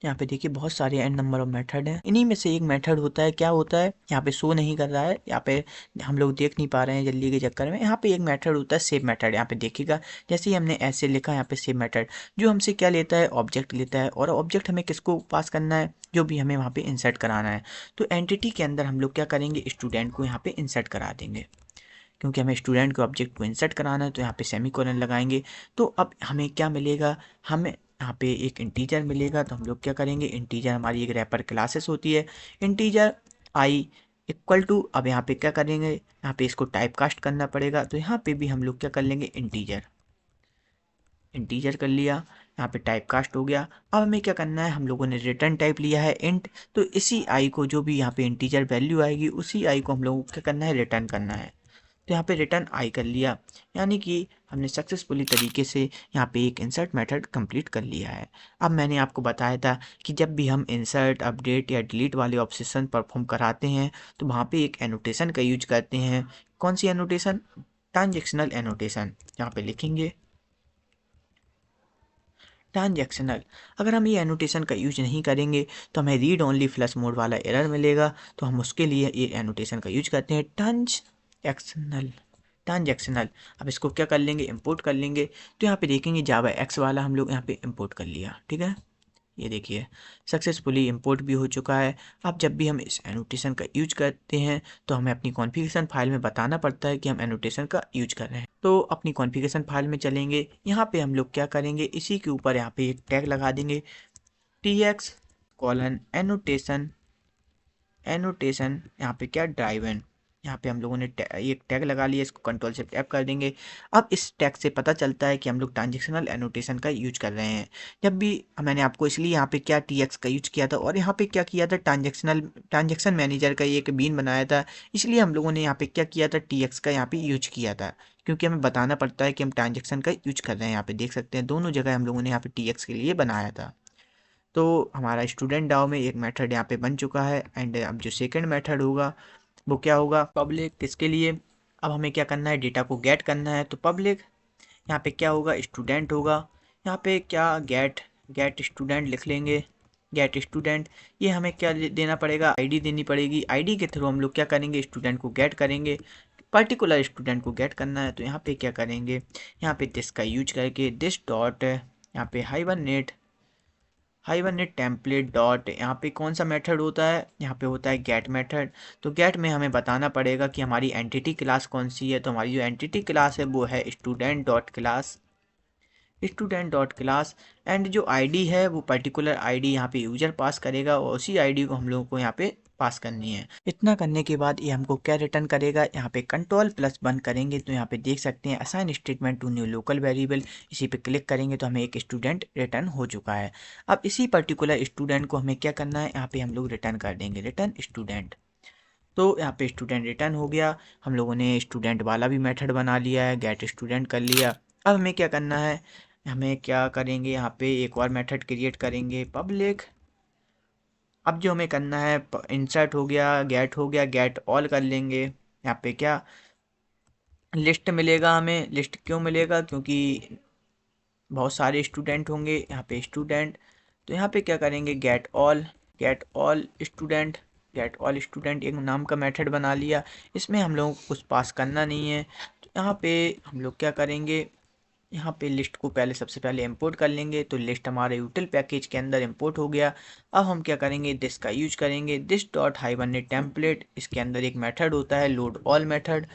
यहाँ पे देखिए बहुत सारे एन नंबर ऑफ मेथड हैं, इन्हीं में से एक मेथड होता है, क्या होता है यहाँ पे शो नहीं कर रहा है, यहाँ पे हम लोग देख नहीं पा रहे हैं जल्दी के चक्कर में। यहाँ पे एक मेथड होता है सेव मेथड, यहाँ पे देखिएगा जैसे ही हमने ऐसे लिखा यहाँ पे सेव मेथड, जो हमसे क्या लेता है, ऑब्जेक्ट लेता है, और ऑब्जेक्ट हमें किसको पास करना है, जो भी हमें वहाँ पे इंसर्ट कराना है। तो एंटिटी के अंदर हम लोग क्या करेंगे, स्टूडेंट को यहाँ पे इंसर्ट करा देंगे, क्योंकि हमें स्टूडेंट को ऑब्जेक्ट को इंसर्ट कराना है तो यहाँ पे सेमीकोलन लगाएंगे। तो अब हमें क्या मिलेगा, हमें यहाँ पे एक इंटीजर मिलेगा, तो हम लोग क्या करेंगे, इंटीजर हमारी एक रैपर क्लासेस होती है, इंटीजर आई इक्वल टू, अब यहाँ पे क्या करेंगे, यहाँ पे इसको टाइप कास्ट करना पड़ेगा, तो यहाँ पे भी हम लोग क्या कर लेंगे, इंटीजर, इंटीजर कर लिया, यहाँ पे टाइप कास्ट हो गया। अब हमें क्या करना है, हम लोगों ने रिटर्न टाइप लिया है इंट, तो इसी आई को, जो भी यहाँ पे इंटीजर वैल्यू आएगी उसी आई को हम लोगों को क्या करना है, रिटर्न करना है। तो यहाँ पे रिटर्न आई कर लिया, यानी कि हमने सक्सेसफुली तरीके से यहाँ पे एक इंसर्ट मेथड कंप्लीट कर लिया है। अब मैंने आपको बताया था कि जब भी हम इंसर्ट, अपडेट या डिलीट वाले ऑपरेशन परफॉर्म कराते हैं तो वहाँ पे एक एनोटेशन का यूज करते हैं। कौन सी एनोटेशन, ट्रांजैक्शनल एनोटेशन, यहाँ पे लिखेंगे ट्रांजैक्शनल। अगर हम ये एनोटेशन का यूज नहीं करेंगे तो हमें रीड ओनली फ्लश मोड वाला एरर मिलेगा, तो हम उसके लिए ये एनोटेशन का यूज करते हैं, ट्रांजैक्शनल, ट्रांजैक्शनल। अब इसको क्या कर लेंगे, इंपोर्ट कर लेंगे, तो यहाँ पे देखेंगे जावा एक्स वाला हम लोग यहाँ पे इंपोर्ट कर लिया, ठीक है, ये देखिए सक्सेसफुली इंपोर्ट भी हो चुका है। अब जब भी हम इस एनोटेशन का यूज करते हैं तो हमें अपनी कॉन्फ़िगरेशन फाइल में बताना पड़ता है कि हम एनोटेशन का यूज कर रहे हैं। तो अपनी कॉन्फ़िगरेशन फाइल में चलेंगे, यहाँ पे हम लोग क्या करेंगे, इसी के ऊपर यहाँ पे एक टैग लगा देंगे, tx कॉलन एनोटेशन, एनोटेशन यहाँ पे क्या, ड्राइवन, यहाँ पे हम लोगों ने एक टैग लगा लिया, इसको कंट्रोल शिफ्ट एफ कर देंगे। अब इस टैग से पता चलता है कि हम लोग ट्रांजेक्शनल एनोटेशन का यूज कर रहे हैं। जब भी मैंने आपको इसलिए यहाँ पे क्या टीएक्स का यूज किया था और यहाँ पे क्या किया था, ट्रांजेक्शन मैनेजर का एक बीन बनाया था, इसलिए हम लोगों ने यहाँ पे क्या किया था, टीएक्स का यहाँ पे यूज किया था, क्योंकि हमें बताना पड़ता है कि हम ट्रांजेक्शन का यूज कर रहे हैं। यहाँ पे देख सकते हैं दोनों जगह हम लोगों ने यहाँ पे टीएक्स के लिए बनाया था। तो हमारा स्टूडेंट डाओ में एक मेथड यहाँ पे बन चुका है, एंड अब जो सेकंड मेथड होगा वो क्या होगा, पब्लिक, किसके लिए, अब हमें क्या करना है, डेटा को गेट करना है, तो पब्लिक यहाँ पे क्या होगा, स्टूडेंट होगा, यहाँ पे क्या गेट, गेट स्टूडेंट लिख लेंगे, गेट स्टूडेंट। ये हमें क्या देना पड़ेगा, आईडी देनी पड़ेगी, आईडी के थ्रू हम लोग क्या करेंगे, स्टूडेंट को गेट करेंगे, पर्टिकुलर स्टूडेंट को गेट करना है, तो यहाँ पे क्या करेंगे, यहाँ पे दिस का यूज करके दिस डॉट, यहाँ पे हाइबरनेट टेम्पलेट डॉट, यहाँ पे कौन सा मेथड होता है, यहाँ पे होता है गेट मेथड। तो गेट में हमें बताना पड़ेगा कि हमारी एंटिटी क्लास कौन सी है, तो हमारी जो एंटिटी क्लास है वो है student dot class, student dot class, and जो आईडी है वो पर्टिकुलर आईडी यहाँ पे यूजर पास करेगा और उसी आईडी को हम लोगों को यहाँ पे पास करनी है। इतना करने के बाद ये हमको क्या रिटर्न करेगा, यहाँ पे कंट्रोल प्लस बंद करेंगे तो यहाँ पे देख सकते हैं assign statement to new local variable, इसी पे क्लिक करेंगे तो हमें एक स्टूडेंट रिटर्न हो चुका है। अब इसी पर्टिकुलर स्टूडेंट को हमें क्या करना है, यहाँ पे हम लोग रिटर्न कर देंगे, रिटर्न स्टूडेंट। तो यहाँ पे स्टूडेंट रिटर्न हो गया, हम लोगों ने स्टूडेंट वाला भी मेथड बना लिया है, गेट स्टूडेंट कर लिया। अब हमें क्या करना है, हमें क्या करेंगे, यहाँ पे एक और मेथड क्रिएट करेंगे, पब्लिक। अब जो हमें करना है, इंसर्ट हो गया, गेट ऑल कर लेंगे, यहाँ पे क्या लिस्ट मिलेगा, हमें लिस्ट क्यों मिलेगा, क्योंकि बहुत सारे स्टूडेंट होंगे, यहाँ पे स्टूडेंट, तो यहाँ पे क्या करेंगे, get all student, get all student एक नाम का मेथड बना लिया, इसमें हम लोगों को कुछ पास करना नहीं है। तो यहाँ पे हम लोग क्या करेंगे, यहाँ पे लिस्ट को पहले सबसे पहले इंपोर्ट कर लेंगे, तो लिस्ट हमारे यूटिल पैकेज के अंदर इंपोर्ट हो गया। अब हम क्या करेंगे, दिस का यूज करेंगे, दिस डॉट हाइबरनेट टेम्पलेट, इसके अंदर एक मेथड होता है लोड ऑल मेथड,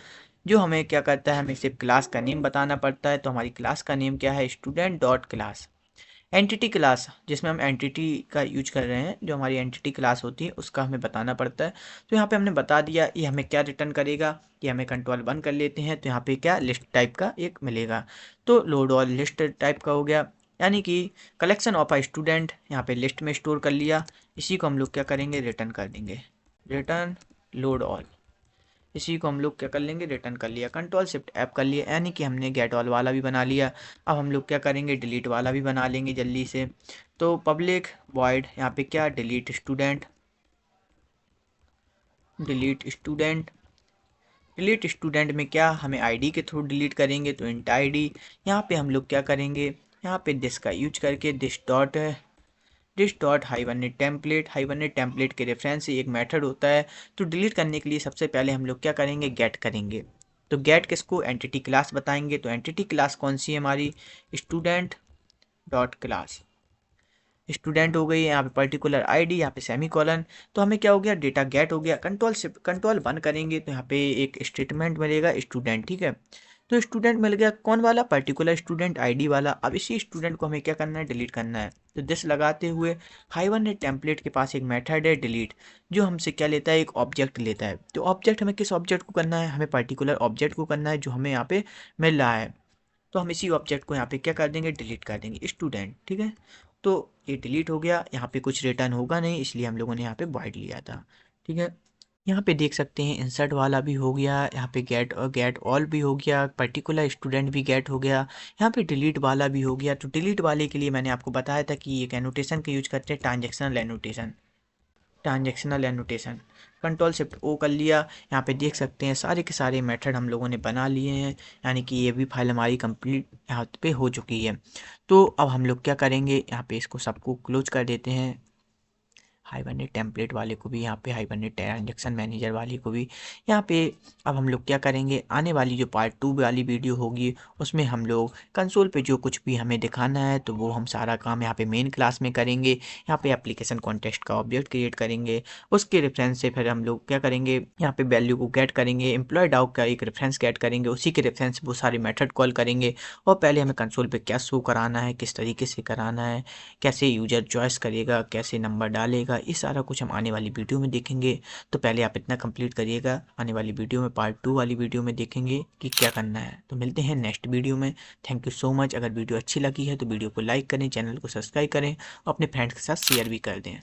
जो हमें क्या करता है, हमें सिर्फ क्लास का नेम बताना पड़ता है। तो हमारी क्लास का नेम क्या है, student dot class, entity class जिसमें हम एंटिटी का यूज कर रहे हैं, जो हमारी एंटिटी क्लास होती है उसका हमें बताना पड़ता है। तो यहाँ पे हमने बता दिया, ये हमें क्या रिटर्न करेगा, ये हमें कंट्रोल बंद कर लेते हैं, तो यहाँ पे क्या लिस्ट टाइप का एक मिलेगा, तो लोड ऑल लिस्ट टाइप का हो गया, यानी कि कलेक्शन ऑफ अ स्टूडेंट यहाँ पे लिस्ट में स्टोर कर लिया। इसी को हम लोग क्या करेंगे, रिटर्न कर देंगे, रिटर्न लोड ऑल, इसी को हम लोग क्या कर लेंगे, रिटर्न कर लिया, कंट्रोल शिफ्ट ऐप कर लिया, यानी कि हमने गेट ऑल वाला भी बना लिया। अब हम लोग क्या करेंगे, डिलीट वाला भी बना लेंगे जल्दी से। तो पब्लिक वॉइड यहाँ पे क्या, delete student, delete student, delete student में क्या हमें आईडी के थ्रू डिलीट करेंगे, तो इंट आईडी। यहाँ पे हम लोग क्या करेंगे, यहाँ पे दिस का यूज करके दिस डॉट हाइवरनेट टेम्पलेट के रेफरेंस से एक मेथड होता है। तो डिलीट करने के लिए सबसे पहले हम लोग क्या करेंगे, गेट करेंगे। तो गेट किसको, एंटिटी क्लास बताएंगे। तो एंटिटी क्लास कौन सी है हमारी, स्टूडेंट डॉट क्लास। स्टूडेंट हो गई, यहाँ पे पर्टिकुलर आईडी, यहाँ पे सेमीकोलन। तो हमें क्या हो गया, डेटा गेट हो गया। कंट्रोल 1 करेंगे तो यहाँ पे एक स्टेटमेंट मिलेगा स्टूडेंट, ठीक है। तो स्टूडेंट मिल गया, कौन वाला, पर्टिकुलर स्टूडेंट आईडी वाला। अब इसी स्टूडेंट को हमें क्या करना है, डिलीट करना है। तो दिस लगाते हुए हाइवरनेट टेम्पलेट के पास एक मेथड है डिलीट, जो हमसे क्या लेता है, एक ऑब्जेक्ट लेता है। तो ऑब्जेक्ट हमें किस ऑब्जेक्ट को करना है, हमें पर्टिकुलर ऑब्जेक्ट को करना है जो हमें यहाँ पे मिल रहा है। तो हम इसी ऑब्जेक्ट को यहाँ पे क्या कर देंगे, डिलीट कर देंगे, स्टूडेंट, ठीक है। तो ये डिलीट हो गया, यहाँ पे कुछ रिटर्न होगा नहीं, इसलिए हम लोगों ने यहाँ पे वॉइड लिया था, ठीक है। यहाँ पे देख सकते हैं इंसर्ट वाला भी हो गया, यहाँ पे गेट और गेट ऑल भी हो गया, पर्टिकुलर स्टूडेंट भी गेट हो गया, यहाँ पे डिलीट वाला भी हो गया। तो डिलीट वाले के लिए मैंने आपको बताया था कि एक एनोटेशन का यूज करते हैं, ट्रांजेक्शनल एनोटेशन। कंट्रोल 'ओ' कर लिया। यहाँ पे देख सकते हैं सारे के सारे मेथड हम लोगों ने बना लिए हैं, यानी कि ये भी फाइल हमारी कंप्लीट यहाँ पे हो चुकी है। तो अब हम लोग क्या करेंगे, यहाँ पे इसको सबको क्लोज कर देते हैं, हाइबरनेट टेम्पलेट वाले को भी, यहाँ पे हाइबरनेट ट्रांजैक्शन मैनेजर वाले को भी। यहाँ पे अब हम लोग क्या करेंगे, आने वाली जो पार्ट 2 वाली वीडियो होगी उसमें हम लोग कंसोल पे जो कुछ भी हमें दिखाना है तो वो हम सारा काम यहाँ पे मेन क्लास में करेंगे। यहाँ पे एप्लीकेशन कॉन्टेक्स्ट का ऑब्जेक्ट क्रिएट करेंगे, उसके रेफरेंस से फिर हम लोग क्या करेंगे, यहाँ पे वैल्यू को गेट करेंगे, एम्प्लॉय डॉग का एक रेफरेंस गेट करेंगे, उसी के रेफरेंस वो सारे मेथड कॉल करेंगे। और पहले हमें कंसोल पे क्या शो कराना है, किस तरीके से कराना है, कैसे यूजर चॉइस करेगा, कैसे नंबर डालेगा, ये सारा कुछ हम आने वाली वीडियो में देखेंगे। तो पहले आप इतना कंप्लीट करिएगा, आने वाली वीडियो में पार्ट 2 वाली वीडियो में देखेंगे कि क्या करना है। तो मिलते हैं नेक्स्ट वीडियो में। Thank you so much. अगर वीडियो अच्छी लगी है तो वीडियो को लाइक करें, चैनल को सब्सक्राइब करें और अपने फ्रेंड्स के साथ शेयर भी कर दें।